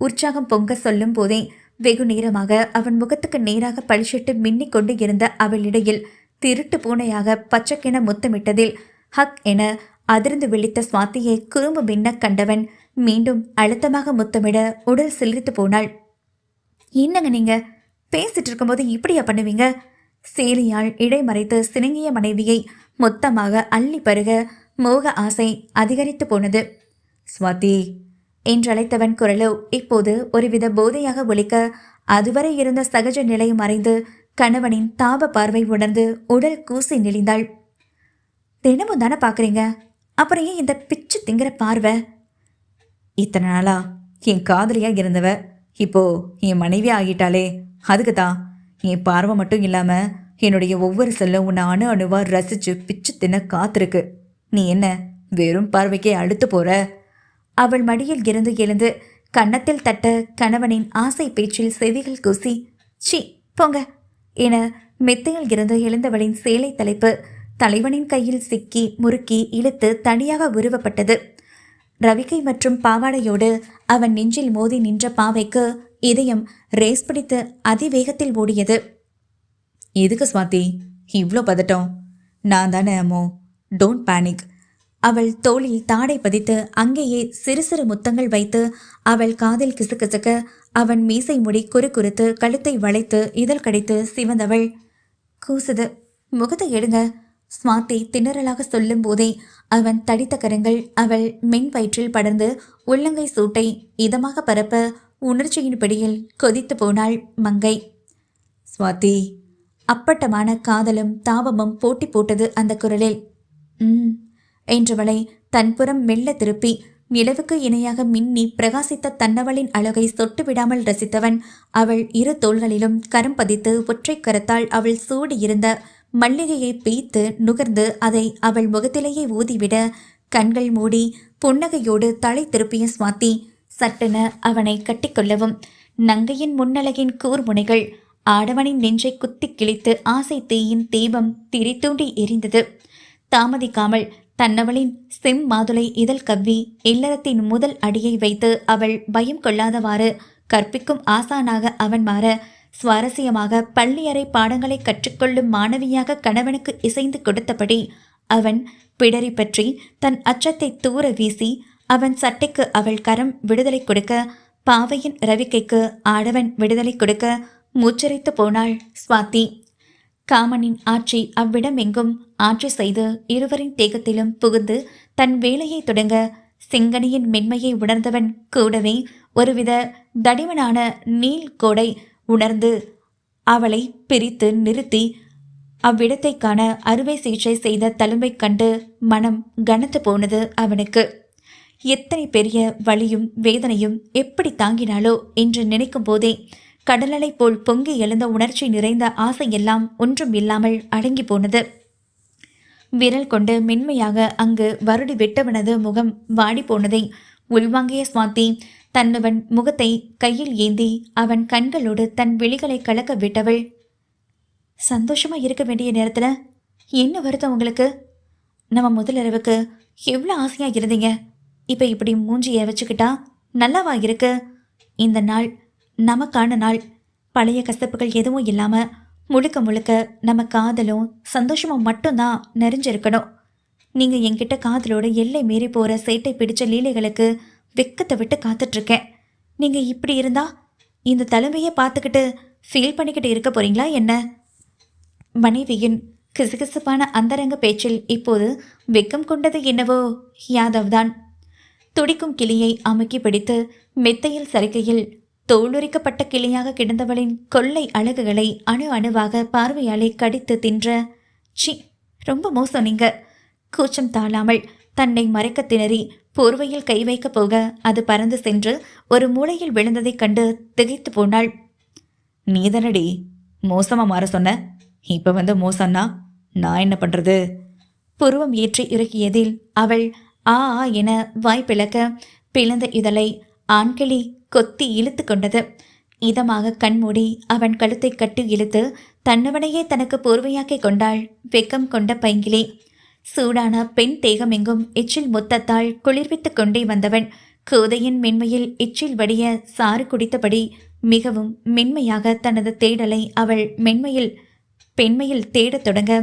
உற்சாகம் பொங்க சொல்லும் போதே வெகு நேரமாக அவன் முகத்துக்கு நேராக பளிச்சிட்டு மின்னிக் கொண்டு இருந்த அவளிடையில் திருட்டு பூனையாக பச்சைக்கென முத்தமிட்டதில் ஹக் என அதிர்ந்து விழித்த ஸ்வாதியை குறும்பு மின்ன கண்டவன் மீண்டும் அழுத்தமாக முத்தமிட உடல் சிலிர்த்து போனாள். என்னங்க நீங்க பேசிட்டு இருக்கும்போது இப்படியா பண்ணுவீங்க? சேலியால் இடைமறைத்து சினுங்கிய மனைவியை மொத்தமாக அள்ளி பருக மோக ஆசை அதிகரித்து போனது. ஸ்வாதி என்றழைத்தவன் குரலோ இப்போது ஒருவித போதையாக ஒலிக்க அதுவரை இருந்த சகஜ நிலை மறைந்து கணவனின் தாப பார்வை உணர்ந்து உடல் கூசி நெளிந்தாள். தினமும் தானே பார்க்குறீங்க, அப்புறம் ஏன் இந்த பிச்சு திங்கிற பார்வை? இத்தனை நாளா என் காதலியா இருந்தவ இப்போ என் மனைவி ஆகிட்டாலே, அதுக்கு தான். என் பார்வை மட்டும் இல்லாம என்னுடைய ஒவ்வொரு செல்லும் உன்னை அணு அணுவா ரசிச்சு பிச்சு தின்ன காத்திருக்கு. நீ என்ன வெறும் பார்வைக்கே அழுத்து போற? அவள் மடியில் இருந்து எழுந்து கன்னத்தில் தட்ட கணவனின் ஆசை பேச்சில் செவிகள் கூசி, சி போங்க என மெத்தையில் இருந்து எழுந்தவளின் சேலை தலைப்பு தலைவனின் கையில் சிக்கி முறுக்கி இழுத்து தனியாக உருவப்பட்டது. ரவிக்கை மற்றும் பாவாடையோடு அவன் நெஞ்சில் மோதி நின்ற பாவைக்கு இதயம் ரேஸ் பிடித்து அதிவேகத்தில் ஓடியது. எதுக்கு ஸ்வாதி இவ்வளோ பதட்டம்? நான் தானே அம்மோ, டோன்ட் பேனிக். அவள் தோளில் தாடை பதித்து அங்கேயே சிறு சிறு முத்தங்கள் வைத்து அவள் காதில் கிசுகிசுக்க அவன் மீசை முடி குறுத்து கழுத்தை வளைத்து இதழ் கடித்து சிவந்தவள், கூசுது, முகத்தை எடுங்க ஸ்வாதி திணறலாக சொல்லும் போதே அவன் தடித்த கரங்கள் அவள் மென் வயிற்றில் படர்ந்து உள்ளங்கை சூட்டை இதமாக பரப்ப உணர்ச்சியின் பிடியில் கொதித்து போனாள் மங்கை. ஸ்வாதி அப்பட்டமான காதலும் தாபமும் போட்டி போட்டது அந்த குரலில். என்றவளை தன்புறம் மெல்ல திருப்பி நிலவுக்கு இணையாக மின்னி பிரகாசித்த தன்னவளின் அழகை சொட்டு விடாமல் ரசித்தவன் அவள் 2 தோள்களிலும் கரம் பதித்து ஒற்றை கரத்தால் அவள் சூடி இருந்த மல்லிகையை பீய்த்து நுகர்ந்து அதை அவள் முகத்திலேயே ஊதிவிட கண்கள் மூடி புன்னகையோடு தலை திருப்பிய ஸ்வாதி சட்டென அவனை கட்டிக்கொள்ளவும் நங்கையின் முன்னழகின் கூர்முனைகள் ஆடவனின் நெஞ்சை குத்தி கிழித்து ஆசை தீயின் தீபம் திரித்தூண்டி எரிந்தது. தாமதிக்காமல் தன்னவளின் செம் மாதுளை இதழ் கவ்வி இல்லறத்தின் முதல் அடியை வைத்து அவள் பயம் கொள்ளாதவாறு கற்பிக்கும் ஆசானாக அவன் மாற சுவாரஸ்யமாக பள்ளியறை பாடங்களை கற்றுக்கொள்ளும் மாணவியாக கணவனுக்கு இசைந்து கொடுத்தபடி அவன் பிடரி பற்றி தன் அச்சத்தை தூர வீசி அவன் சட்டைக்கு அவள் கரம் விடுதலை கொடுக்க, பாவையின் ரவிக்கைக்கு ஆடவன் விடுதலை கொடுக்க மூச்சரித்து போனாள் சுவாதி. காமனின் ஆட்சி அவ்விடம் எங்கும் ஆட்சி செய்து இருவரின் தேகத்திலும் புகுந்து தன் வேலையை தொடங்க சிங்கனியின் மென்மையை உணர்ந்தவன் கூடவே ஒருவித தடிமனான நீல் கோடை உணர்ந்து அவளை பிரித்து நிறுத்தி அவ்விடத்தை காண அறுவை சிகிச்சை செய்த தழும்பை கண்டு மனம் கனத்து போனது அவனுக்கு. எத்தனை பெரிய வலியும் வேதனையும் எப்படி தாங்கினாலோ என்று நினைக்கும் போதே கடலலை போல் பொங்கி எழுந்த உணர்ச்சி நிறைந்த ஆசையெல்லாம் ஒன்றும் இல்லாமல் அடங்கி போனது. விரல் கொண்டு மென்மையாக அங்கு வருடி விட்டவனது முகம் வாடி போனதை உள்வாங்கிய சுவாதி தன்னவன் முகத்தை கையில் ஏந்தி அவன் கண்களோடு தன் விழிகளை கலக்க விட்டவள், சந்தோஷமா இருக்க வேண்டிய நேரத்துல என்ன வருத்தம் உங்களுக்கு? நம்ம முதலிரவுக்கு எவ்வளோ ஆசையா இருந்தீங்க, இப்ப இப்படி மூஞ்சிய வச்சுக்கிட்டா நல்லாவா இருக்கு? இந்த நாள் நமக்கான நாள். பழைய கசப்புகள் எதுவும் இல்லாம முழுக்க முழுக்க நம்ம காதலும் சந்தோஷமும் மட்டும்தான் நிறைஞ்சிருக்கணும். நீங்க என்கிட்ட காதலோட எல்லை மீறி போற சேட்டை பிடிச்ச லீலைகளுக்கு வெக்கத்தை விட்டு காத்துட்ருக்கேன். நீங்க இப்படி இருந்தா இந்த தலைமையை பார்த்துக்கிட்டு ஃபீல் பண்ணிக்கிட்டு இருக்க போறீங்களா என்ன? மனைவியின் கிசுகிசுப்பான அந்தரங்க பேச்சில் இப்போது வெக்கம் கொண்டது என்னவோ யாதவ்தான். துடிக்கும் கிளியை அமுக்கி பிடித்து மெத்தையில் சரிக்கையில் தோலுரிக்கப்பட்ட கிளியாக கிடந்தவளின் கொள்ளை அழகுகளை அணு அணுவாக பார்வையாலே கடித்து தின்ற சி, ரொம்ப மோசம் நீங்க. கூச்சம் தாழாமல் தன்னை மறைக்க திணறி போர்வையில் கை வைக்க போக அது பறந்து சென்று ஒரு மூலையில் விழுந்ததைக் கண்டு திகைத்து போனாள். நீதானடி மோசமாக மாற சொன்ன, இப்போ வந்து மோசம்னா நான் என்ன பண்ணுறது? புருவம் ஏற்றி இறக்கியதில் அவள் ஆ என வாய் பிளக்க பிளந்த இதழை ஆண்கிளி கொத்தி இழுத்து கொண்டது. இதமாக கண்மூடி அவன் கழுத்தை கட்டி இழுத்து தன்னவனையே தனக்கு போர்வையாக்கி கொண்டாள் வெக்கம் கொண்ட பைங்கிளி. சூடான பெண் தேகம் எங்கும் எச்சில் முத்தத்தால் குளிர்வித்து கொண்டே வந்தவன் கோதையின் மென்மையில் எச்சில் வடிய சாறு குடித்தபடி மிகவும் மென்மையாக தனது தேடலை அவள் பெண்மையில் தேடத் தொடங்க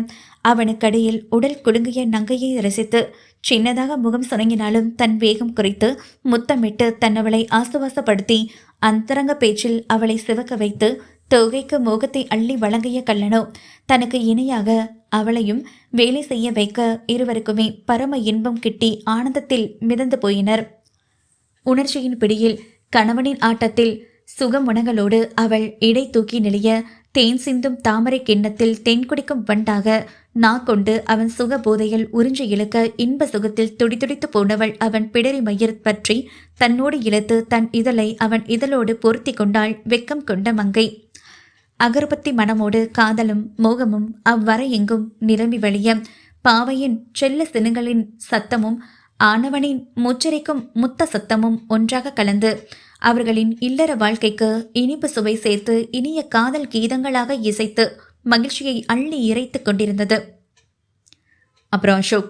அவனுக்கடியில் உடல் குலுங்கிய நங்கையை ரசித்து சின்னதாக முகம் சுணங்கினாலும் தன் வேகம் குறைத்து முத்தமிட்டு தன்னவளை ஆசுவாசப்படுத்தி அந்தரங்க பேச்சில் அவளை சிவக்க வைத்து தொகைக்கு மோகத்தை அள்ளி வழங்கிய கல்லனோ தனக்கு இணையாக அவளையும் வேலை செய்ய வைக்க இருவருக்குமே பரம இன்பம் கிட்டி ஆனந்தத்தில் மிதந்து போயினர். உணர்ச்சியின் பிடியில் கணவனின் ஆட்டத்தில் சுகமுணங்களோடு அவள் இடை தூக்கி நெளிய தேன் சிந்தும் தாமரை கிண்ணத்தில் தென் குடிக்கும் வண்டாக கொண்டு அவன் சுக போதையில் உறிஞ்சி இழுக்க இன்ப சுகத்தில் துடிதுடித்து போனவள் அவன் பிடரி மயிர் பற்றி தன்னோடு இழுத்து தன் இதழை அவன் இதழோடு பொருத்தி கொண்டாள் வெக்கம் கொண்ட மங்கை. அகர்பத்தி மனமோடு காதலும் மோகமும் அவ்வரை எங்கும் நிரம்பி வழிய பாவையின் செல்ல சினுங்களின் சத்தமும் ஆனவனின் முச்சரிக்கும் முத்த சத்தமும் ஒன்றாக கலந்து அவர்களின் இல்லற வாழ்க்கைக்கு இனிப்பு சுவை சேர்த்து இனிய காதல் கீதங்களாக இசைத்து மகிழ்ச்சியை அள்ளி இறைத்து கொண்டிருந்தது. அப்புறம் அசோக்,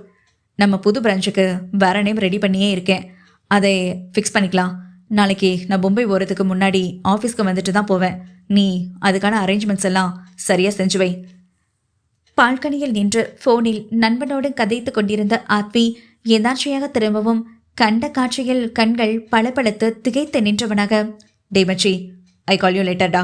நம்ம புது பிரான்ச்சுக்கு வேற நேம் ரெடி பண்ணியே இருக்கேன், அதை ஃபிக்ஸ் பண்ணிக்கலாம். நாளைக்கு நான் மும்பை போகிறதுக்கு முன்னாடி ஆஃபீஸ்க்கு வந்துட்டு தான் போவேன். நீ அதுக்கான அரேஞ்ச்மெண்ட்ஸ் எல்லாம் சரியாக செஞ்சு வை. பால்கனியில் நின்று ஃபோனில் நண்பனோடு கதைத்து கொண்டிருந்த ஆத்வி எதார்ச்சியாக திரும்பவும் கண்ட காட்சியில் கண்கள் பளபளத்து திகைத்து நின்றவனாக, டே மச்சி, ஐ கால் யூ லேட்டர்டா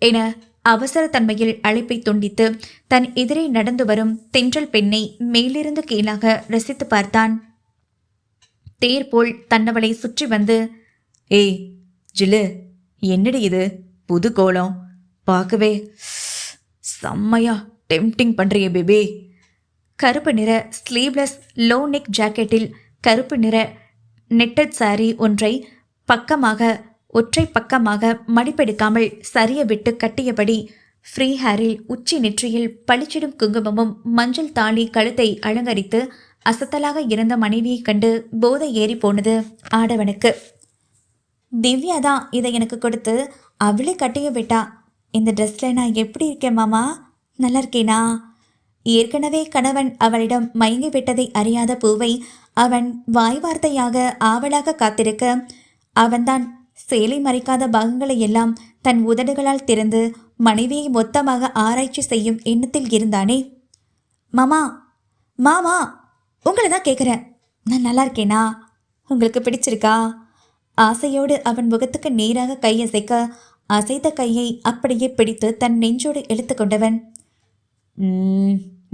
என அவசர தன்மையில் அழைப்பை துண்டித்து தன் எதிரே நடந்து வரும் தென்றல் பெண்ணை மேலிருந்து கீழாக ரசித்து பார்த்தான். தேர் போல் தன்னவளை சுற்றி வந்து, ஏய் ஜில்லு, என்னடி இது புது கோலம், பார்க்கவே செம்மையா டெம்டிங் பண்ணுறிய பேபி. கருப்பு நிற ஸ்லீவ்லெஸ் லோ நெக் ஜாக்கெட்டில் கருப்பு நிற நெட்டட் சாரி ஒற்றை பக்கமாக மடிப்பெடுக்காமல் சரிய விட்டு கட்டியபடி ஃப்ரீ ஹேரில் உச்சி நெற்றியில் பளிச்சிடும் குங்குமமும் மஞ்சள் தாலி கழுத்தை அலங்கரித்து அசத்தலாக இருந்த மனைவியை கண்டு போதை ஏறி போனது ஆடவனுக்கு. திவ்யா தான் இதை எனக்கு கொடுத்து அவளே கட்டிய விட்டா. இந்த ட்ரெஸ்ல நான் எப்படி இருக்கேன் மாமா, நல்லா இருக்கேனா? ஏற்கனவே கணவன் அவளிடம் மயங்கி விட்டதை அறியாத பூவை அவன் வாய் வார்த்தையாக ஆவலாக காத்திருக்க அவன்தான் சேலை மறைக்காத பாகங்களை எல்லாம் தன் உதடுகளால் திறந்து மனைவியை மொத்தமாக ஆராய்ச்சி செய்யும் எண்ணத்தில் இருந்தானே. மாமா, மாமா, உங்களை தான் கேட்குறேன், நான் நல்லா இருக்கேனா? உங்களுக்கு பிடிச்சிருக்கா? ஆசையோடு அவன் முகத்துக்கு நேராக கையசைக்க அசைத்த கையை அப்படியே பிடித்து தன் நெஞ்சோடு இழுத்து கொண்டவன்,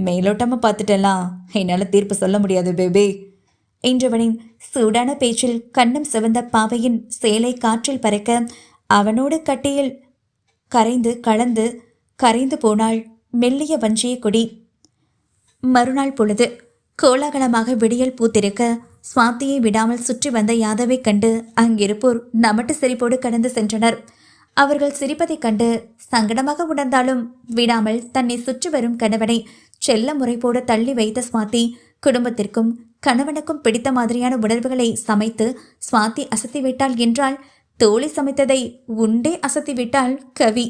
மேலோட்டமாக பார்த்துட்டலாம், என்னால் தீர்ப்பு சொல்ல முடியாது பேபி என்றவனின் சூடான பேச்சில் கண்ணம் சிவந்த பாவையின் சேலை காற்றில் பறக்க அவனோடு கட்டியில் கரைந்து போனாள் மெல்லிய வஞ்சிய கொடி. மறுநாள் பொழுது கோலாகலமாக விடியல் பூத்திருக்க சுவாத்தியை விடாமல் சுற்றி வந்த யாதவை கண்டு அங்கிருப்போர் நமட்டு சிரிப்போடு கடந்து சென்றனர். அவர்கள் சிரிப்பதைக் கண்டு சங்கடமாக உணர்ந்தாலும் விடாமல் தன்னை சுற்றி வரும் கணவனை செல்ல முறைப்போடு தள்ளி வைத்த சுவாதி குடும்பத்திற்கும் கணவனுக்கும் பிடித்த மாதிரியான உணர்வுகளை சமைத்து சுவாதி அசத்திவிட்டாள் என்றால், தோழி சமைத்ததை உண்டே அசத்திவிட்டாள் கவி.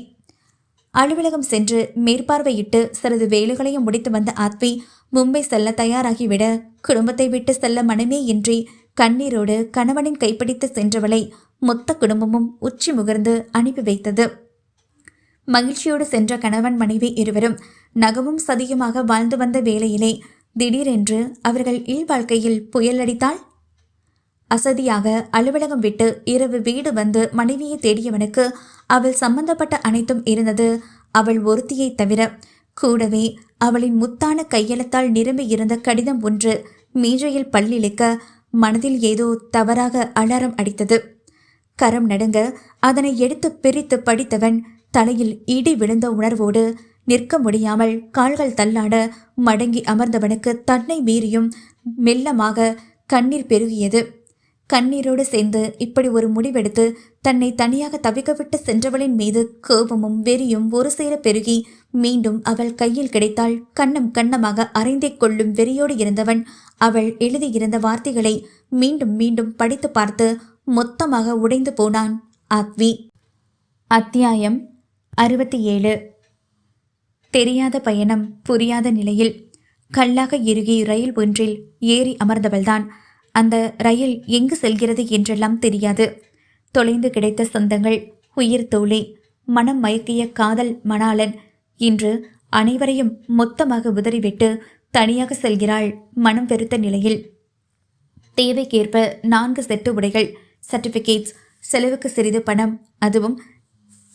அலுவலகம் சென்று மேற்பார்வையிட்டு சிறிது வேலைகளையும் முடித்து வந்த ஆத்வி மும்பை செல்ல தயாராகிவிட குடும்பத்தை விட்டு செல்ல மனமே இன்றி கண்ணீரோடு கணவனின் கைப்பிடித்து சென்றவளை மொத்த குடும்பமும் உச்சி முகர்ந்து அனுப்பி வைத்தது. மகிழ்ச்சியோடு சென்ற கணவன் மனைவி இருவரும் நகமும் சதியுமாக வாழ்ந்து வந்த வேளையிலே திடீரென்று அவர்கள் இல்வாழ்க்கையில் புயலடித்தாள். அசதியாக அலுவலகம் விட்டு இரவு வீடு வந்து மனைவியை தேடியவனுக்கு அவள் சம்பந்தப்பட்ட அனைத்தும் இருந்தது அவள் ஒருத்தியை தவிர. கூடவே அவளின் முத்தான கையெழுத்தால் நிரம்பி இருந்த கடிதம் ஒன்று மேஜையில் பல்லிழைக்க மனதில் ஏதோ தவறாக அலாரம் அடித்தது. கரம் நடுங்க அதனை எடுத்து பிரித்து படித்தவன் தலையில் இடி விழுந்த உணர்வோடு நிற்க முடியாமல் கால்கள் தள்ளாட மடங்கி அமர்ந்தவனுக்கு தன்னை மீறியும் மெல்லமாக கண்ணீர் பெருகியது. கண்ணீரோடு சேர்ந்து இப்படி ஒரு முடிவெடுத்து தன்னை தனியாக தவிக்கவிட்டு சென்றவளின் மீது கோபமும் வெறியும் ஒரு சேர பெருகி மீண்டும் அவள் கையில் கிடைத்தால் கண்ணம் கண்ணமாக அரைந்தே கொள்ளும் வெறியோடு இருந்தவன் அவள் எழுதியிருந்த வார்த்தைகளை மீண்டும் மீண்டும் படித்து பார்த்து மொத்தமாக உடைந்து போனான் ஆத்வி. அத்தியாயம் 67. தெரியாத பயணம் புரியாத நிலையில் கல்லாக இறுகி ரயில் ஒன்றில் ஏறி அமர்ந்தவள்தான். அந்த ரயில் எங்கு செல்கிறது என்றெல்லாம் தெரியாது. தொலைந்து கிடைத்த சொந்தங்கள், உயிர் தோழி, மனம் மயக்கிய காதல் மணாளன் இன்று அனைவரையும் மொத்தமாக உதறிவிட்டு தனியாக செல்கிறாள் மனம் வெறுத்த நிலையில். தேவைக்கேற்ப 4 செட்டு உடைகள், சர்டிஃபிகேட்ஸ், செலவுக்கு சிறிது பணம், அதுவும்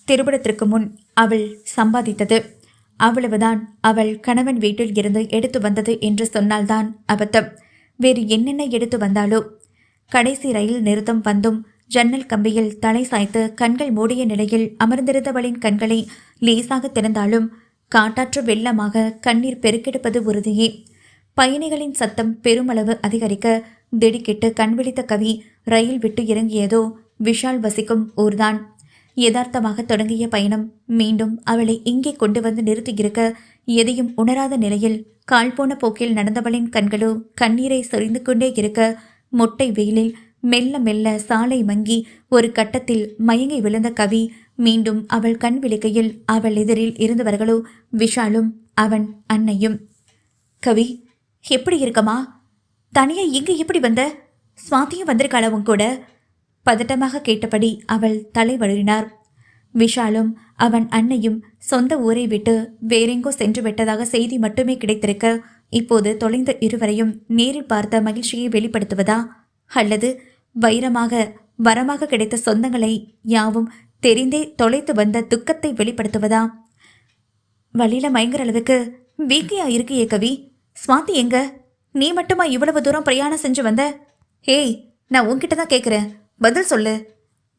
திருமணத்திற்கு முன் அவள் சம்பாதித்தது. அவ்வளவுதான் அவள் கணவன் வீட்டில் இருந்து எடுத்து வந்தது என்று சொன்னால்தான் அபத்தம். வேறு என்னென்ன எடுத்து வந்தாலோ. கடைசி ரயில் நிறுத்தம் வந்தும் ஜன்னல் கம்பியில் தலை சாய்த்து கண்கள் மூடிய நிலையில் அமர்ந்திருந்தவளின் கண்களை லேசாக திறந்தாலும் காட்டாற்று வெள்ளமாக கண்ணீர் பெருக்கெடுப்பது உறுதியே. பயணிகளின் சத்தம் பெருமளவு அதிகரிக்க திடுக்கிட்டு கண் விழித்த கவி ரயில் விட்டு இறங்கியதோ விஷால் வசிக்கும் ஊர்தான். யதார்த்தமாக தொடங்கிய பயணம் மீண்டும் அவளை இங்கே கொண்டு வந்து நிறுத்தியிருக்க எதையும் உணராத நிலையில் கால் போன போக்கில் நடந்தவளின் கண்களோ கண்ணீரை சொரிந்து கொண்டே இருக்க மொட்டை வெயிலில் மெல்ல மெல்ல சாலை மங்கி ஒரு கட்டத்தில் மயங்கி விழுந்த கவி மீண்டும் அவள் கண் விழிக்கையில் அவள் எதிரில் இருந்தவர்களோ விஷாலும் அவன் அன்னையும். கவி, எப்படி இருக்கமா? தனியா இங்கு எப்படி வந்த? சுவாதியும் வந்திருக்காளவும் கூட? பதட்டமாக கேட்டபடி அவள் தலை வழுறினார். விஷாலும் அவன் அன்னையும் சொந்த ஊரை விட்டு வேறெங்கோ சென்று விட்டதாக செய்தி மட்டுமே கிடைத்திருக்க இப்போது தொலைந்த இருவரையும் நேரில் பார்த்த மகிழ்ச்சியை வெளிப்படுத்துவதா, அல்லது வரமாக கிடைத்த சொந்தங்களை யாவும் தெரிந்தே தொலைத்து வந்த துக்கத்தை வெளிப்படுத்துவதா? வழியில மயங்குற அளவுக்கு வீக்கியா இருக்கியே கவி. சுவாதி எங்க? நீ மட்டுமா இவ்வளவு தூரம் பிரயாணம் செஞ்சு வந்த? ஹேய், நான் உன்கிட்ட தான் கேட்குறேன், பதில் சொல்லு.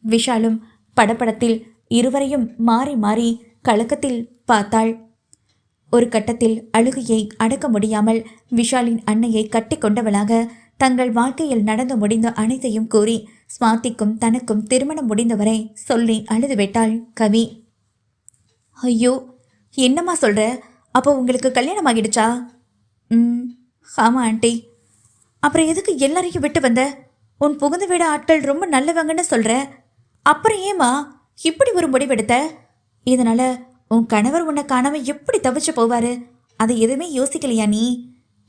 விஷாலும் படப்படத்தில் இருவரையும் மாறி மாறி கலக்கத்தில் பார்த்தாள். ஒரு கட்டத்தில் அழுகையை அடக்க முடியாமல் விஷாலின் அன்னையை கட்டி கொண்டவளாக தங்கள் வாழ்க்கையில் நடந்து முடிந்த அனைத்தையும் கூறி சுவாதிக்கும் தனக்கும் திருமணம் முடிந்தவரை சொல்லி அழுதுவிட்டாள் கவி. ஐயோ, என்னம்மா சொல்ற? அப்போ உங்களுக்கு கல்யாணம் ஆகிடுச்சா? ஆமாம் ஆண்டி. அப்புறம் எதுக்கு எல்லாரையும் விட்டு வந்த? உன் புகுந்த வீட ஆட்கள் ரொம்ப நல்லவங்கன்னு சொல்ற. அப்புறம் ஏமா இப்படி ஒரு முடிவெடுத்த? இதனால உன் கணவர் உன்னை காணாம எப்படி தவிச்சு போவாரு? அதை எதுவுமே யோசிக்கலையா நீ?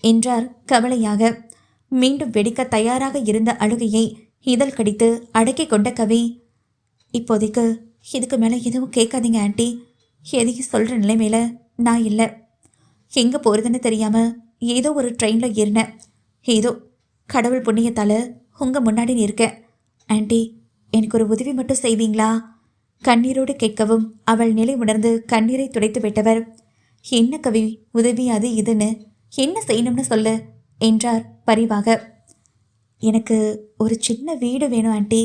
என்றார் கவலையாக. மீண்டும் வெடிக்க தயாராக இருந்த அழுகையை இதழ் கடித்து அடக்கி கொண்ட கவி, இப்போதைக்கு இதுக்கு மேலே எதுவும் கேட்காதீங்க ஆண்டி. எதையும் சொல்கிற நிலைமையில நான் இல்லை. எங்கே போகிறதுன்னு தெரியாமல் ஏதோ ஒரு ட்ரெயினில் ஏறினேன். ஏதோ கடவுள் புண்ணியத்தால் உங்கள் முன்னாடி இருக்கேன். ஆண்டி, எனக்கு ஒரு உதவி மட்டும் செய்வீங்களா? கண்ணீரோடு கேட்கவும் அவள் நிலை உணர்ந்து கண்ணீரை துடைத்து விட்டவர், என்ன கவி உதவி அது இதுன்னு, என்ன செய்யணும்னு சொல்லு என்றார் பரிவாக. எனக்கு ஒரு சின்ன வீடு வேணும் ஆண்டி.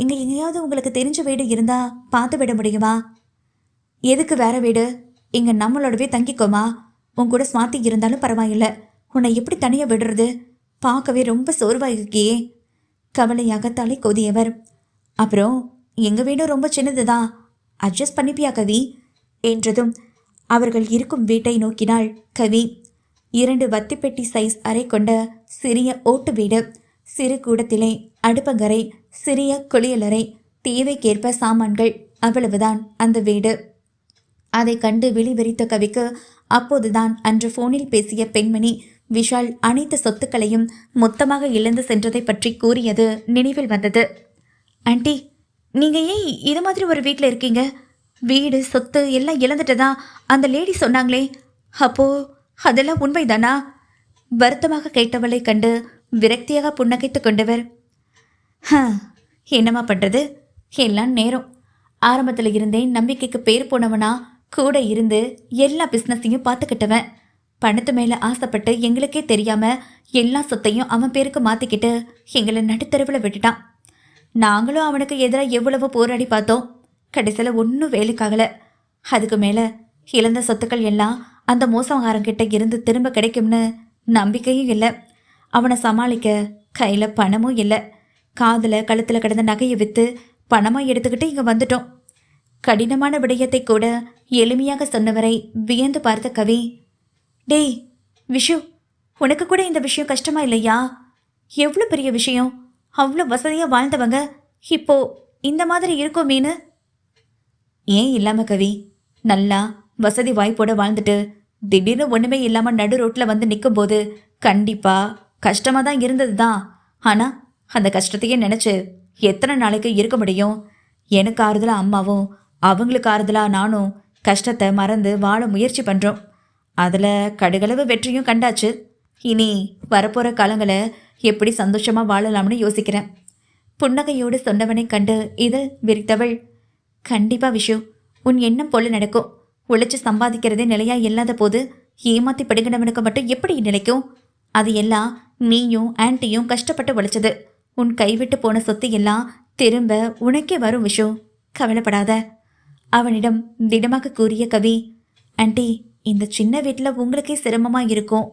இங்கே எங்கேயாவது உங்களுக்கு தெரிஞ்ச வீடு இருந்தால் பார்த்து விட முடியுமா? எதுக்கு வேற வீடு? இங்கே நம்மளோடவே தங்கிக்கோமா. உன் கூட ஸ்வாதி இருந்தாலும் பரவாயில்லை. உன்னை எப்படி தனியாக விடுறது? பார்க்கவே ரொம்ப சோர்வாகிருக்கியே. கவலையாக தலை கொதியவர். அப்புறம் எங்கள் வீடும் ரொம்ப சின்னது தான், அட்ஜஸ்ட் பண்ணிப்பியா கவி என்றதும் அவர்கள் இருக்கும் வீட்டை நோக்கினாள் கவி. 2 வத்திப்பெட்டி சைஸ் அறை கொண்ட சிறிய ஓட்டு வீடு. சிறு கூடத்திலே அடுப்பங்கரை, சிறிய குளியலறை, தேவைக்கேற்ப சாமான்கள், அவ்வளவுதான் அந்த வீடு. அதை கண்டு விழிவிரித்த கவிக்கு அப்போதுதான் அன்று போனில் பேசிய பெண்மணி விஷால் அனைத்து சொத்துக்களையும் மொத்தமாக இழந்து சென்றதை பற்றி கூறியது நினைவில் வந்தது. ஆண்டி, நீங்கள் ஏன் இது மாதிரி ஒரு வீட்டில் இருக்கீங்க? வீடு சொத்து எல்லாம் இழந்துட்டதா அந்த லேடி சொன்னாங்களே, அப்போ அதெல்லாம் உண்மைதானா? வருத்தமாக கேட்டவளை கண்டு விரக்தியாக புன்னகைத்து கொண்டவர், என்னம்மா பண்ணுறது, எல்லாம் நேரம். ஆரம்பத்தில் இருந்தே நம்பிக்கைக்கு பேர் போனவனா கூட இருந்து எல்லா பிஸ்னஸையும் பார்த்துக்கிட்டவன். பணத்து மேலே ஆசைப்பட்டு எங்களுக்கே தெரியாமல் எல்லா சொத்தையும் அவன் பேருக்கு மாற்றிக்கிட்டு எங்களை நடுத்தருவில் விட்டுட்டான். நாங்களும் அவனுக்கு எதிராக எவ்வளவோ போராடி பார்த்தோம். கடைசியில் ஒன்றும் வேலைக்காகலை. அதுக்கு மேலே இழந்த சொத்துக்கள் எல்லாம் அந்த மோசங்காரங்கிட்ட இருந்து திரும்ப கிடைக்கும்னு நம்பிக்கையும் இல்லை. அவனை சமாளிக்க கையில் பணமும் இல்லை. காதில் கழுத்தில் கிடந்த நகையை விற்று பணமாக எடுத்துக்கிட்டு இங்கே வந்துட்டோம். கடினமான விடயத்தை கூட எளிமையாக சொன்னவரை வியந்து பார்த்த கவி, டேய் விஷு, உனக்கு கூட இந்த விஷயம் கஷ்டமா இல்லையா? எவ்வளோ பெரிய விஷயம். அவ்வளோ வசதியாக வாழ்ந்தவங்க இப்போ இந்த மாதிரி இருக்கும் மீனு. ஏன் இல்லாமல் கவி, நல்லா வசதி வாய்ப்போட வாழ்ந்துட்டு திடீர்னு ஒன்றுமே இல்லாமல் நடு ரோட்டில் வந்து நிற்கும்போது கண்டிப்பாக கஷ்டமாக தான் இருந்தது தான். ஆனால் அந்த கஷ்டத்தையே நினச்சி எத்தனை நாளைக்கு இருக்க முடியும்? எனக்கு ஆறுதலாக அம்மாவும் அவங்களுக்கு ஆறுதலாக நானும் கஷ்டத்தை மறந்து வாழ முயற்சி பண்ணுறோம். அதில் கடுகளவு வெற்றியும் கண்டாச்சு. இனி வரப்போகிற காலங்களை எப்படி சந்தோஷமாக வாழலாம்னு யோசிக்கிறேன். புன்னகையோடு சொன்னவனை கண்டு இதழ் விரித்தவள், கண்டிப்பாக விஷு, உன் எண்ணம் போல நடக்கும். உழைச்சி சம்பாதிக்கிறதே நிலையாக இல்லாத போது ஏமாற்றி படுகினவனுக்கு மட்டும் எப்படி நிலைக்கும்? அது எல்லாம் நீயும் ஆன்ட்டியும் கஷ்டப்பட்டு உழைச்சது. உன் கைவிட்டு போன சொத்து எல்லாம் திரும்ப உனக்கே வரும் விஷு, கவலைப்படாத அவனிடம் திடமாக கூறிய கவி. ஆண்டி, இந்த சின்ன வீட்டில் உங்களுக்கே சிரமமாக இருக்கும்.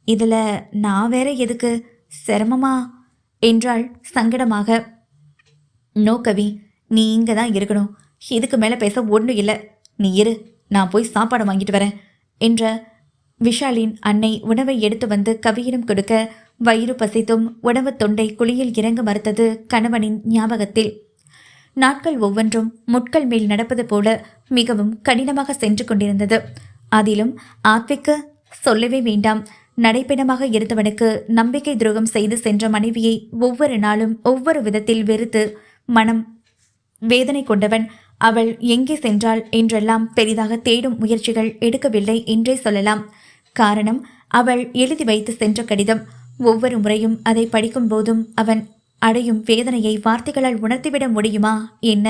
இதில் நான் வேற எதுக்கு சிரமமா என்றாள் சங்கடமாக. நோ கவி, நீ இங்கே தான் இருக்கணும். இதுக்கு மேலே பேச ஒன்றும் இல்லை. நீ இரு, நான் போய் சாப்பாடு வாங்கிட்டு வரேன் என்ற விஷாலின் அன்னை உணவை எடுத்து வந்து கவியிடம் கொடுக்க வயிறு பசித்தும் உணவு தொண்டை குழியில் இறங்க மறுத்தது கணவனின் ஞாபகத்தில். நாட்கள் ஒவ்வொன்றும் முட்கள் மேல் நடப்பது போல மிகவும் கடினமாக சென்று கொண்டிருந்தது. அதிலும் ஆத்விக்கு சொல்லவே வேண்டாம். நடைப்பெணமாக இருந்தவனுக்கு நம்பிக்கை துரோகம் செய்து சென்ற மனைவியை ஒவ்வொரு நாளும் ஒவ்வொரு விதத்தில் வெறுத்து மனம் வேதனை கொண்டவன். அவள் எங்கே சென்றாள் என்றெல்லாம் பெரிதாக தேடும் முயற்சிகள் எடுக்கவில்லை என்றே சொல்லலாம். காரணம், அவள் எழுதி வைத்து சென்ற கடிதம். ஒவ்வொரு முறையும் அதை படிக்கும் போதும் அவன் அடையும் வேதனையை வார்த்தைகளால் உணர்த்திவிட முடியுமா என்ன?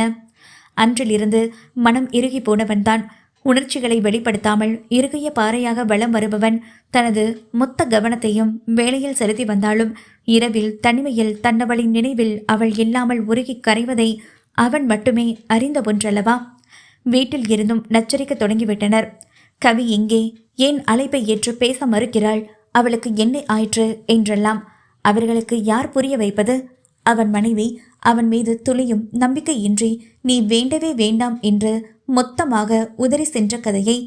அன்றிலிருந்து மனம் இறுகி போனவன்தான். உணர்ச்சிகளை வெளிப்படுத்தாமல் இறுகிய பாறையாக வலம் வருபவன் தனது மொத்த கவனத்தையும் வேலையில் செலுத்தி வந்தாலும் இரவில் தனிமையில் தன்னவளின் நினைவில் அவள் இல்லாமல் உருகி கரைவதை அவன் மட்டுமே அறிந்த ஒன்றல்லவா? வீட்டில் இருந்தும் நச்சரிக்க தொடங்கிவிட்டனர். கவி எங்கே, ஏன் அழைப்பை ஏற்று பேச மறுக்கிறாள், அவளுக்கு என்ன ஆயிற்று என்றெல்லாம் அவர்களுக்கு யார் புரிய வைப்பது? அவன் மனைவி அவன் மீது துளியும் நம்பிக்கையின்றி நீ வேண்டவே வேண்டாம் என்று மொத்தமாக உதறி சென்ற கதையை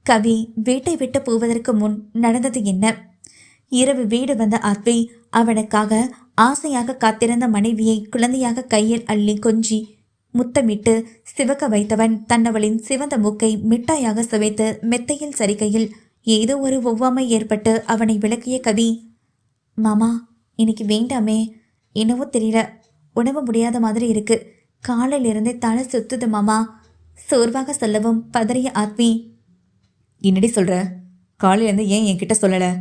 கவி வீட்டை விட்டு போவதற்கு முன் நடந்தது என்ன? இரவு வீடு வந்த ஆத்வி அவனுக்காக ஆசையாக காத்திருந்த மனைவியை குழந்தையாக கையில் அள்ளி கொஞ்சி முத்தமிட்டு சிவக்க வைத்தவன் தன்னவளின் சிவந்த மூக்கை மிட்டாயாக சுவைத்து மெத்தையில் சரிக்கையில் ஏதோ ஒரு ஒவ்வாமை ஏற்பட்டு அவனை விளக்கிய கவி, மாமா இன்னைக்கு வேண்டாமே, என்னவோ தெரியல, உணவு முடியாத மாதிரி இருக்கு, காலையிலிருந்தே தலை சுத்துது மாமா, சோர்வாக சொல்லவும் பதறிய ஆத்வி, என்னடி சொல்ற? காலையிலேருந்து ஏன் என்கிட்ட சொல்லலை?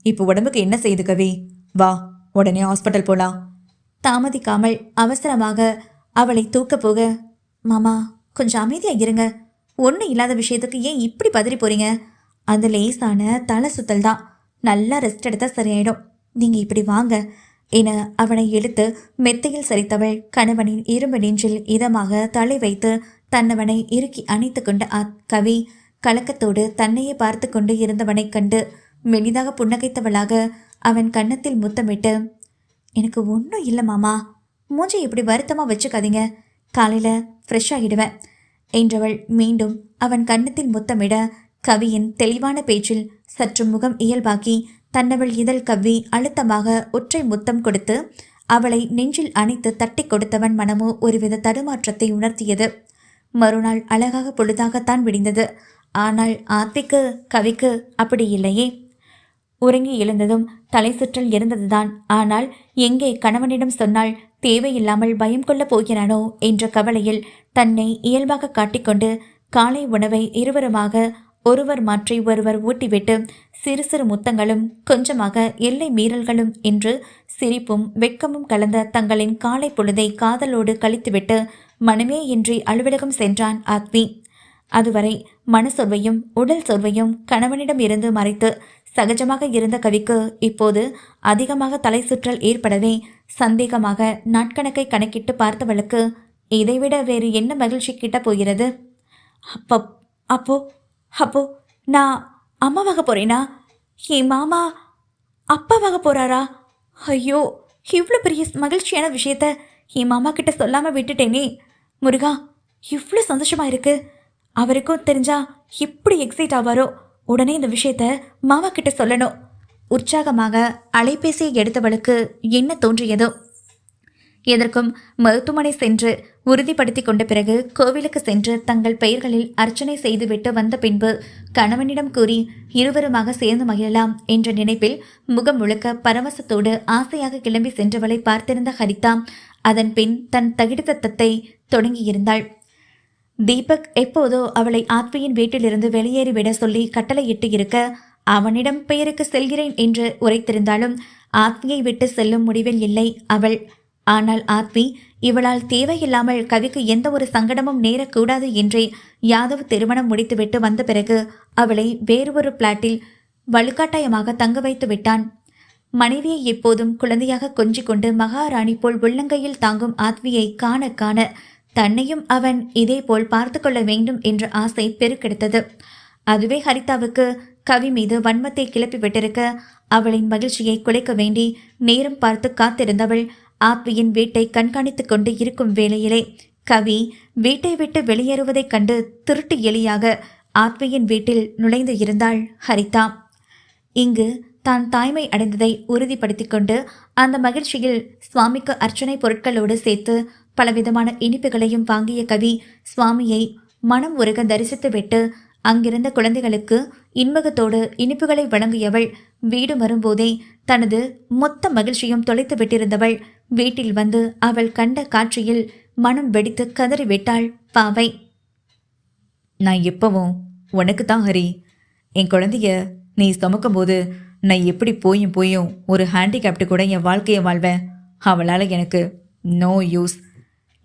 இப்போ உடம்புக்கு என்ன செய்யுது கவி? வா, உடனே ஹாஸ்பிட்டல் போலாம். தாமதிக்காமல் அவசரமாக அவளை தூக்க போக, மாமா கொஞ்சம் அமைதியா இருங்க, ஒன்றும் இல்லாத விஷயத்துக்கு ஏன் இப்படி பதறி போறீங்க? அது லேசான தலை சுத்தல் தான், நல்லா ரெஸ்ட் எடுத்தா சரியாயிடும், நீங்க இப்படி வாங்க என அவனை எடுத்து மெத்தையில் சரித்தவள் கணவனின் இரும்பு நெஞ்சில் இதமாக தலை வைத்து தன்னவனை இறுக்கி அணைத்து கொண்ட கவி கலக்கத்தோடு தன்னையே பார்த்து கொண்டு இருந்தவனைக் கண்டு மெலிதாக புன்னகைத்தவளாக அவன் கன்னத்தில் முத்தமிட்டு, எனக்கு ஒன்றும் இல்லை மாமா, மூஞ்சி இப்படி வருத்தமாக வச்சுக்காதீங்க, காலையில் ஃப்ரெஷ் ஆகிடுவேன் என்றவள் மீண்டும் அவன் கன்னத்தில் முத்தமிட கவியின் தெளிவான பேச்சில் சற்று முகம் இயல்பாக்கி தன்னவள் இதழ் கவ்வி அழுத்தமாக ஒற்றை முத்தம் கொடுத்து அவளை நெஞ்சில் அணைத்து தட்டி கொடுத்தவன் மனமோ ஒருவித தடுமாற்றத்தை உணர்த்தியது. மறுநாள் அழகாக பொழுதாகத்தான் விடிந்தது. ஆனால் ஆத்விக்கு கவிக்கு அப்படி இல்லையே. உறங்கி எழுந்ததும் தலை சுற்றல் இருந்ததுதான். ஆனால் எங்கே கணவனிடம் சொன்னால் தேவையில்லாமல் பயம் கொள்ளப் போகிறானோ என்ற கவலையில் தன்னை இயல்பாக காட்டிக்கொண்டு காலை உணவை இருவருமாக ஒருவர் மாற்றி ஒருவர் ஊட்டிவிட்டு சிறு சிறு முத்தங்களும் கொஞ்சமாக எல்லை மீறல்களும் என்று சிரிப்பும் வெட்கமும் கலந்த தங்களின் காலை பொழுதை காதலோடு கழித்துவிட்டு மனமே இன்றி அலுவலகம் சென்றான் ஆத்வி. அதுவரை மனசொர்வையும் உடல் சோர்வையும் கணவனிடம் இருந்து மறைத்து சகஜமாக இருந்த கவிக்கு இப்போது அதிகமாக தலை சுற்றல் ஏற்படவே சந்தேகமாக நாட்கணக்கை கணக்கிட்டு பார்த்தவளுக்கு இதைவிட வேறு என்ன மகிழ்ச்சி கிட்ட போகிறது? அப்போ நான் அம்மாவாக போறேனா? என் மாமா அப்பாவாக போறாரா? ஐயோ, இவ்வளோ பெரிய மகிழ்ச்சியான விஷயத்த என் மாமா கிட்ட சொல்லாமல் விட்டுட்டேனே. முருகா, இவ்வளோ சந்தோஷமா இருக்கு. அவருக்கும் தெரிஞ்சா எப்படி எக்ஸைட் ஆவாரோ. உடனே இந்த விஷயத்த மாமா கிட்ட சொல்லணும். உற்சாகமாக அலைபேசியை எடுத்தவளுக்கு என்ன தோன்றியதோ. எதற்கும் மருத்துவமனை சென்று உறுதிப்படுத்தி கொண்ட பிறகு கோவிலுக்கு சென்று தங்கள் பெயர்களில் அர்ச்சனை செய்துவிட்டு வந்த பின்பு கணவனிடம் கூறி இருவருமாக சேர்ந்து மகிழலாம் என்ற நினைப்பில் முகம் முழுக்க பரவசத்தோடு ஆசையாக கிளம்பி சென்றவளை பார்த்திருந்த ஹரிதா அதன் பின் தன் தகிடுத்தத்தை தொடங்கியிருந்தாள். தீபக் எப்போதோ அவளை ஆத்வியின் வீட்டிலிருந்து வெளியேறிவிட சொல்லி கட்டளையிட்டு இருக்க அவனிடம் பெயருக்கு செல்கிறேன் என்று உரைத்திருந்தாலும் ஆத்வியை விட்டு செல்லும் முடிவில் இல்லை அவள். ஆனால் ஆத்வி இவளால் தேவையில்லாமல் கவிக்கு எந்த ஒரு சங்கடமும் நேரக்கூடாது என்றே யாதவ் திருமணம் முடித்துவிட்டு வந்த பிறகு அவளை வேறு ஒரு பிளாட்டில் வலுக்காட்டாயமாக தங்க வைத்து விட்டான். மனைவியை எப்போதும் குழந்தையாக கொஞ்சிக் கொண்டு மகாராணி போல் உள்ளங்கையில் தாங்கும் ஆத்வியை காண காண தன்னையும் அவன் இதே போல் பார்த்து கொள்ள வேண்டும் என்ற ஆசை பெருக்கெடுத்தது. அதுவே ஹரிதாவுக்கு கவி மீது வன்மத்தை கிளப்பி விட்டிருக்க அவளின் மகிழ்ச்சியை குலைக்க வேண்டி நேரம் பார்த்து காத்திருந்தவள் ஆத்வியின் வீட்டை கண்காணித்துக் கொண்டு இருக்கும் வேளையிலே கவி வீட்டை விட்டு வெளியேறுவதைக் கண்டு திருட்டு எலியாக ஆத்வியின் வீட்டில் நுழைந்து இருந்தாள் ஹரிதா. இங்கு தான் தாய்மை அடைந்ததை உறுதிப்படுத்தி கொண்டு அந்த மகிழ்ச்சியில் சுவாமிக்கு அர்ச்சனை பொருட்களோடு சேர்த்து பலவிதமான இனிப்புகளையும் வாங்கிய கவி சுவாமியை மனம் உருக தரிசித்துவிட்டு அங்கிருந்த குழந்தைகளுக்கு இன்முகத்தோடு இனிப்புகளை வழங்கியவள் வீடு வரும்போதே தனது மொத்த மகிழ்ச்சியும் தொலைத்து விட்டிருந்தவள் வீட்டில் வந்து அவள் கண்ட காட்சியில் மனம் வெடித்து கதறிவிட்டாள் பாவை. நான் எப்பவும் உனக்கு தான் ஹரி. என் குழந்தைய நீ சுமக்கும் போது நான் எப்படி போயும் ஒரு ஹேண்டிகேப்டு கூட என் வாழ்க்கையை வாழ்வேன். அவளால் எனக்கு நோ யூஸ்.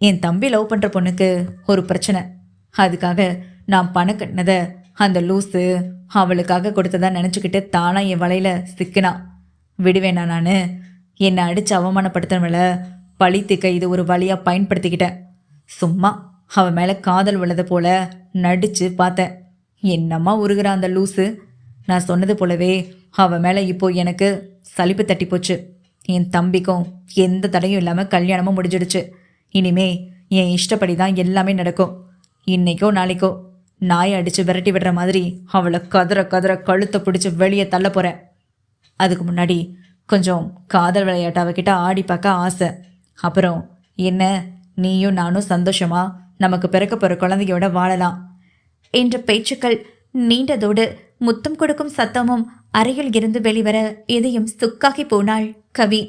என் தம்பி லவ் பண்ணுற பொண்ணுக்கு ஒரு பிரச்சனை. அதுக்காக நான் பணம் கட்டினதை அந்த லூஸு அவளுக்காக கொடுத்ததா நினச்சிக்கிட்டு தானாக என் வலையில் சிக்கினான். விடுவேனா நான்? என்னை அடித்து அவமானப்படுத்தினவளை பழி தீர்க்க இது ஒரு வழியாக பயன்படுத்திக்கிட்டேன். சும்மா அவன் மேலே காதல் உள்ளதை போல நடித்து பார்த்தேன். என்னம்மா உருகிற அந்த லூஸு. நான் சொன்னது போலவே அவன் மேலே இப்போ எனக்கு சலிப்பு தட்டி போச்சு. என் தம்பிக்கும் எந்த தடையும் இல்லாமல் கல்யாணமும் முடிஞ்சிடுச்சு. இனிமே என் இஷ்டப்படி தான் எல்லாமே நடக்கும். இன்னைக்கோ நாளைக்கோ நாயை அடித்து விரட்டி விடுற மாதிரி அவளை கதற கழுத்தை பிடிச்சி வெளியே தள்ள போகிறேன். அதுக்கு முன்னாடி கொஞ்சம் காதல் விளையாட்டு அவகிட்ட ஆடி பார்க்க ஆசை. அப்புறம் என்ன, நீயும் நானும் சந்தோஷமா நமக்கு பிறக்க போகிற குழந்தையோட வாழலாம் என்ற பேச்சுக்கள் நீண்டதோடு முத்தம் கொடுக்கும் சத்தமும் அறையில் இருந்து வெளிவர எதையும் சுக்காகி போனாள் கவி.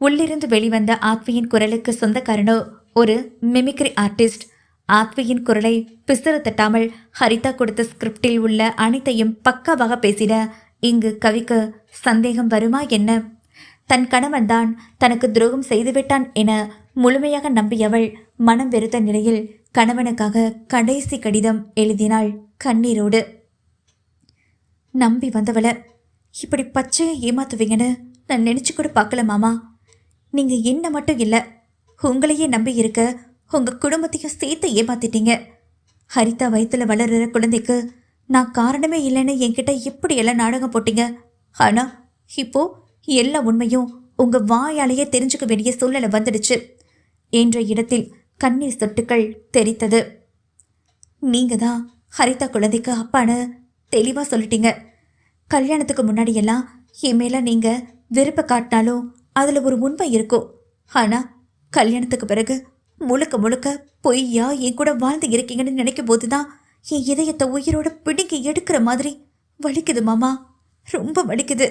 உள்ளிருந்து வெளிவந்த ஆத்வியின் குரலுக்கு சொந்தக்காரனோ ஒரு மிமிக்ரி ஆர்டிஸ்ட். ஆத்வியின் குரலை பிசுறு தட்டாமல் ஹரிதா கொடுத்த ஸ்கிரிப்டில் உள்ள அனைத்தையும் பக்காவாக பேசிட இங்கு கவிக்கு சந்தேகம் வருமா என்ன? தன் கணவன்தான் தனக்கு துரோகம் செய்துவிட்டான் என முழுமையாக நம்பியவள் மனம் வெறுத்த நிலையில் கணவனுக்காக கடைசி கடிதம் எழுதினாள் கண்ணீரோடு. நம்பி வந்தவளை இப்படி பச்சையை ஏமாத்துவீங்கன்னு நான் நினைச்சு கூட பார்க்கல மாமா. நீங்க என்ன மட்டும் இல்லை, உங்களையே நம்பி இருக்க உங்க குடும்பத்தையும் சேர்த்து ஏமாத்திட்டீங்க. ஹரிதா வயிற்றுல வளர்ற குழந்தைக்கு நான் காரணமே இல்லைன்னு என்கிட்ட எப்படியெல்லாம் நாடகம் போட்டீங்க. ஆனா இப்போ எல்லா உண்மையும் உங்க வாயாலேயே தெரிஞ்சுக்க வேண்டிய சூழ்நிலை வந்துடுச்சு என்ற இடத்தில் கண்ணீர் சொட்டுக்கள் தெரித்தது. நீங்க தான் ஹரிதா குழந்தைக்கு அப்பான்னு தெளிவா சொல்லிட்டீங்க. கல்யாணத்துக்கு முன்னாடியெல்லாம் என் மேல நீங்க வெறுப்பை காட்டினாலும் அதுல ஒரு உண்மை இருக்கும். ஆனா கல்யாணத்துக்கு பிறகு முழுக்க முழுக்க பொய்யா என் கூட வாழ்ந்து இருக்கீங்கன்னு நினைக்கும் போதுதான் என் இதயத்தை உயிரோட பிடுங்கி எடுக்கிற மாதிரி வலிக்குது மாமா, ரொம்ப வலிக்குது.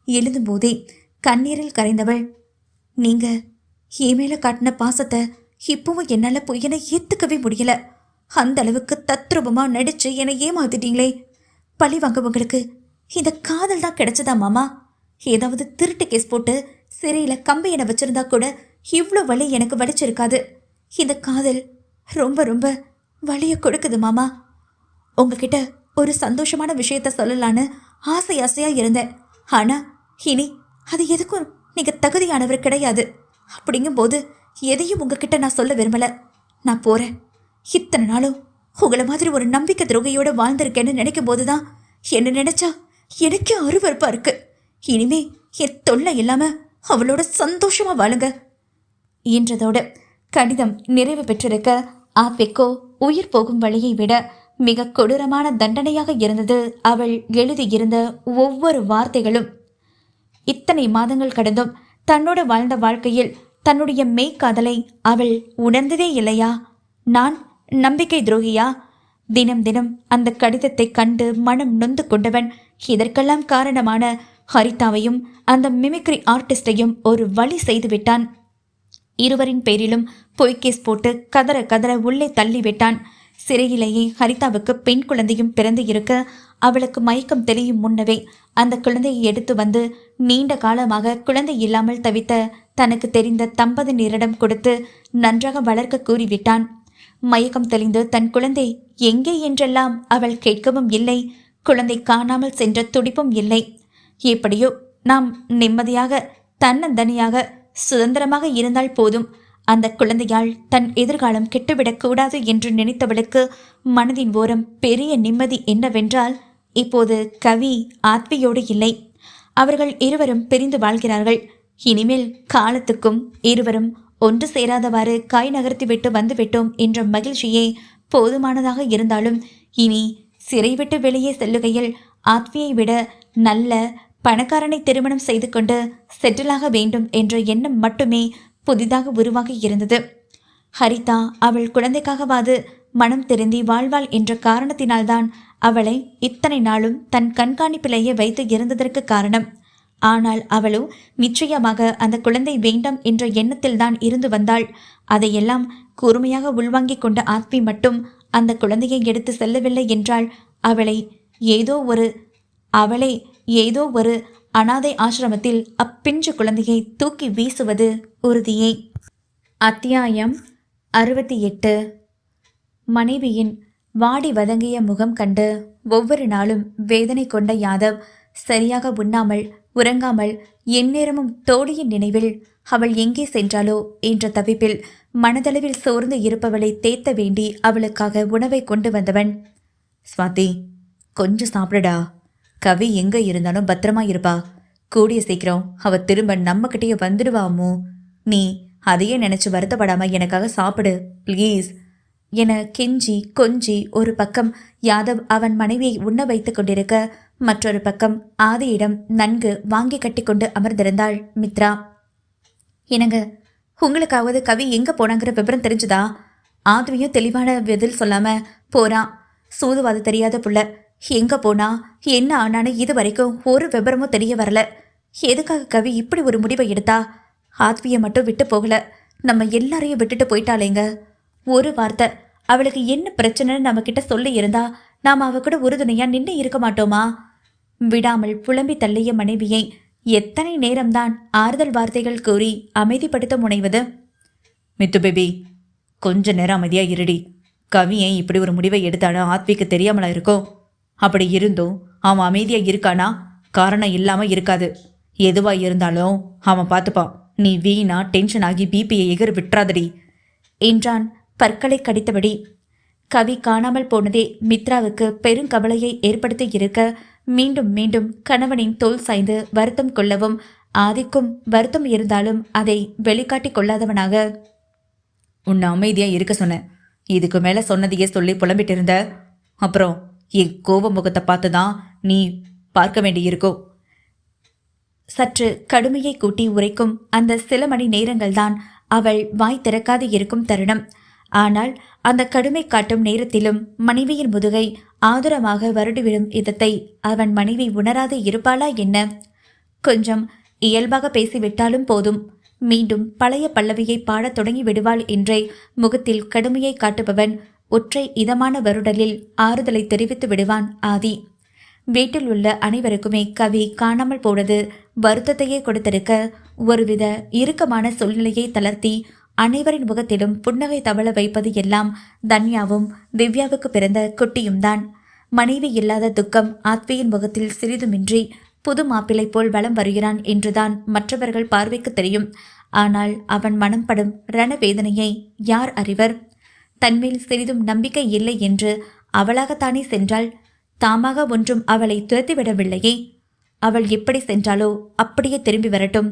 எழுதும் போதே கண்ணீரில் கரைந்தவள், நீங்க என் மேல காட்டின பாசத்தை இப்பவும் என்னால பொய்யனை ஏத்துக்கவே முடியல. அந்த அளவுக்கு தத்ரூபமா நடிச்சு என்னை ஏமாத்திட்டீங்களே. பழி வாங்கவங்களுக்கு இந்த காதல் தான் கிடைச்சதா மாமா? ஏதாவது திருட்டு கேஸ் போட்டு சிறையில கம்பையனை வச்சிருந்தா கூட இவ்வளோ வலி எனக்கு வலிச்சிருக்காது. இந்த காதல் ரொம்ப ரொம்ப வலியை கொடுக்குது மாமா. உங்ககிட்ட ஒரு சந்தோஷமான விஷயத்த சொல்லலான்னு ஆசையா இருந்தேன். ஆனா இனி அது எதுக்கும் நீங்க தகுதியானவர் கிடையாது. அப்படிங்கும்போது எதையும் உங்ககிட்ட நான் சொல்ல விரும்பல. நான் போறேன். இத்தனை நாளும் உங்களை மாதிரி ஒரு நம்பிக்கை துரோகையோட வாழ்ந்திருக்கேன்னு நினைக்கும் போதுதான் என்ன நினைச்சா எனக்கே அருவருப்பா இருக்கு. இனிமே என் தொல்லை இல்லாம அவளோட சந்தோஷமா வாழுங்க என்றதோடு கடிதம் நிறைவு பெற்றிருக்க ஆத்விக்கோ உயிர் போகும் வழியை விட மிக கொடூரமான தண்டனையாக இருந்தது அவள் எழுதியிருந்த ஒவ்வொரு வார்த்தைகளும். இத்தனை மாதங்கள் கடந்தும் தன்னோடு வாழ்ந்த வாழ்க்கையில் தன்னுடைய மெய்க்காதலை அவள் உணர்ந்ததே இல்லையா? நான் நம்பிக்கை துரோகியா? தினம் தினம் அந்த கடிதத்தை கண்டு மனம் நொந்து கொண்டவன் இதற்கெல்லாம் காரணமான ஹரிதாவையும் அந்த மிமிக்ரி ஆர்டிஸ்டையும் ஒரு வழி செய்துவிட்டான். இருவரின் பேரிலும் பொய்கேஸ் போட்டு கதற கதற உள்ளே தள்ளிவிட்டான். சிறையிலேயே ஹரிதாவுக்கு பெண் குழந்தையும் பிறந்து இருக்க அவளுக்கு மயக்கம் தெளியும் முன்னவே அந்த குழந்தையை எடுத்து வந்து நீண்ட காலமாக குழந்தை இல்லாமல் தவித்த தனக்கு தெரிந்த தம்பதியினரிடம் கொடுத்து நன்றாக வளர்க்க கூறிவிட்டான். மயக்கம் தெளிந்து தன் குழந்தை எங்கே என்றெல்லாம் அவள் கேட்கவும் இல்லை. குழந்தை காணாமல் சென்ற துடிப்பும் இல்லை. எப்படியோ நாம் நிம்மதியாக தன்னந்தனியாக சுதந்திரமாக இருந்தால் போதும். அந்த குழந்தையால் தன் எதிர்காலம் கெட்டுவிடக்கூடாது என்று நினைத்தவளுக்கு மனதின் ஓரம் பெரிய நிம்மதி என்னவென்றால் இப்போது கவி ஆத்வியோடு இல்லை. அவர்கள் இருவரும் பிரிந்து வாழ்கிறார்கள். இனிமேல் காலத்துக்கும் இருவரும் ஒன்று சேராதவாறு காய் நகர்த்திவிட்டு வந்துவிட்டோம் என்ற மகிழ்ச்சியே போதுமானதாக இருந்தாலும் இனி சிறை விட்டு வெளியே செல்லுகையில் ஆத்வியை விட நல்ல பணக்காரனை திருமணம் செய்து கொண்டு செட்டிலாக வேண்டும் என்ற எண்ணம் மட்டுமே புதிதாக உருவாகி இருந்தது. ஹரிதா அவள் குழந்தைக்காகவாது மனம் திருந்தி வாழ்வாள் என்ற காரணத்தினால்தான் அவளை இத்தனை நாளும் தன் கண்காணிப்பிலேயே வைத்து இருந்ததற்கு காரணம். ஆனால் அவளோ நிச்சயமாக அந்த குழந்தை வேண்டாம் என்ற எண்ணத்தில்தான் இருந்து வந்தாள். அதையெல்லாம் கூர்மையாக உள்வாங்கிக் கொண்ட ஆத்வி மட்டும் அந்த குழந்தையை எடுத்து செல்லவில்லை என்றால் அவளை ஏதோ ஒரு அனாதை ஆசிரமத்தில் அப்பிஞ்சு குழந்தையை தூக்கி வீசுவது உறுதியே. அத்தியாயம் 68. மனைவியின் வாடி வதங்கிய முகம் கண்டு ஒவ்வொரு நாளும் வேதனை கொண்ட யாதவ் சரியாக உண்ணாமல் உறங்காமல் எந்நேரமும் தோழியின் நினைவில் அவள் எங்கே சென்றாளோ என்ற தவிப்பில் மனதளவில் சோர்ந்து இருப்பவளை தேத்த வேண்டி அவளுக்காக உணவை கொண்டு வந்தவன். ஸ்வாதி, கொஞ்சம் சாப்பிடடா. கவி எங்க இருந்தாலும் பத்திரமா இருப்பா. கூடிய சீக்கிரம் அவ திரும்ப நம்மக்கிட்டேயே வந்துடுவாமோ. நீ அதையே நினைச்சு வருத்தப்படாம எனக்காக சாப்பிடு ப்ளீஸ் என கெஞ்சி கொஞ்சி ஒரு பக்கம் யாதவ் அவன் மனைவியை உண்ண வைத்து கொண்டிருக்க மற்றொரு பக்கம் ஆதியிடம் நன்கு வாங்கி கட்டி கொண்டு அமர்ந்திருந்தாள் மித்ரா. என்னங்க, உங்களுக்காவது கவி எங்க போனாங்கிற விவரம் தெரிஞ்சுதா? ஆத்வியும் தெளிவான பதில் சொல்லாம போறான். சூதுவாது தெரியாத புள்ள எங்க போனா என்ன ஆனான்னு இது வரைக்கும் ஒரு விவரமும் தெரிய வரல. எதுக்காக கவி இப்படி ஒரு முடிவை எடுத்தா? ஆத்வியை மட்டும் விட்டு போகல, நம்ம எல்லாரையும் விட்டுட்டு போயிட்டாளேங்க. ஒரு வார்த்தை அவளுக்கு என்ன பிரச்சனைன்னு நம்ம கிட்ட சொல்லி இருந்தா நாம அவ கூட உறுதுணையா நின்று இருக்க மாட்டோமா? விடாமல் புலம்பி தள்ளிய மனைவியை எத்தனை நேரம்தான் ஆறுதல் வார்த்தைகள் கூறி அமைதிப்படுத்த முனைவது? மித்து பேபி, கொஞ்ச நேரம் அமைதியா இருடி. கவியை இப்படி ஒரு முடிவை எடுத்தானா ஆத்விக்கு தெரியாமலா இருக்கும்? அப்படி இருந்தும் அவன் அமைதியா இருக்கானா? காரணம் இல்லாம இருக்காது. எதுவா இருந்தாலும் அவன் பார்த்துப்பான். நீ வீணா டென்ஷன் ஆகி பிபியை எகிர விட்டுறாதடி என்றான் பற்களை கடித்தபடி. கவி காணாமல் போனதே மித்ராவுக்கு பெருங்கவலையை ஏற்படுத்தி இருக்க மீண்டும் மீண்டும் கணவனின் தோல் சாய்ந்து வருத்தம் கொள்ளவும் ஆதிக்கும் வருத்தம் இருந்தாலும் அதை வெளிக்காட்டிக் கொள்ளாதவனாக, உன்னை அமைதியா இருக்க சொன்னேன். இதுக்கு மேல சொன்னதையே சொல்லி புலம்பிட்டு இருந்த அப்புறம் என் கோப முகத்தை பார்த்துதான் நீ பார்க்க வேண்டியிருக்கும். சற்று கடுமையை கூட்டி உரைக்கும் அந்த சில மணி நேரங்கள்தான் அவள் வாய் திறக்காது இருக்கும் தருணம். ஆனால் அந்த கடுமை காட்டும் நேரத்திலும் மனைவியின் முதுகை ஆதுரமாக வருடிவிடும் இதத்தை அவன் மனைவி உணராது இருப்பாளா என்ன? கொஞ்சம் இயல்பாக பேசிவிட்டாலும் போதும், மீண்டும் பழைய பல்லவியை பாடத் தொடங்கி விடுவாள் என்றே முகத்தில் கடுமையை காட்டுபவன் ஒற்றை இதமான வருடலில் ஆறுதலை தெரிவித்து விடுவான் ஆதி. வீட்டில் உள்ள அனைவருக்குமே கவி காணாமல் போனது வருத்தத்தையே கொடுத்திருக்க ஒருவித இறுக்கமான சூழ்நிலையை தளர்த்தி அனைவரின் முகத்திலும் புன்னகை தவள வைப்பது எல்லாம் தன்யாவும் திவ்யாவுக்கு பிறந்த குட்டியும் தான். மனைவி இல்லாத துக்கம் ஆத்வியின் முகத்தில் சிறிதுமின்றி புது மாப்பிள்ளை போல் வலம் வருகிறான் என்றுதான் மற்றவர்கள் பார்வைக்கு தெரியும். ஆனால் அவன் மனம் படும் ரணவேதனையை யார் அறிவர்? தன்மேல் சிறிதும் நம்பிக்கை இல்லை என்று அவளாகத்தானே சென்றாள். தாமாக ஒன்றும் அவளை துரத்திவிடவில்லையே. அவள் எப்படி சென்றாலோ அப்படியே திரும்பி வரட்டும்.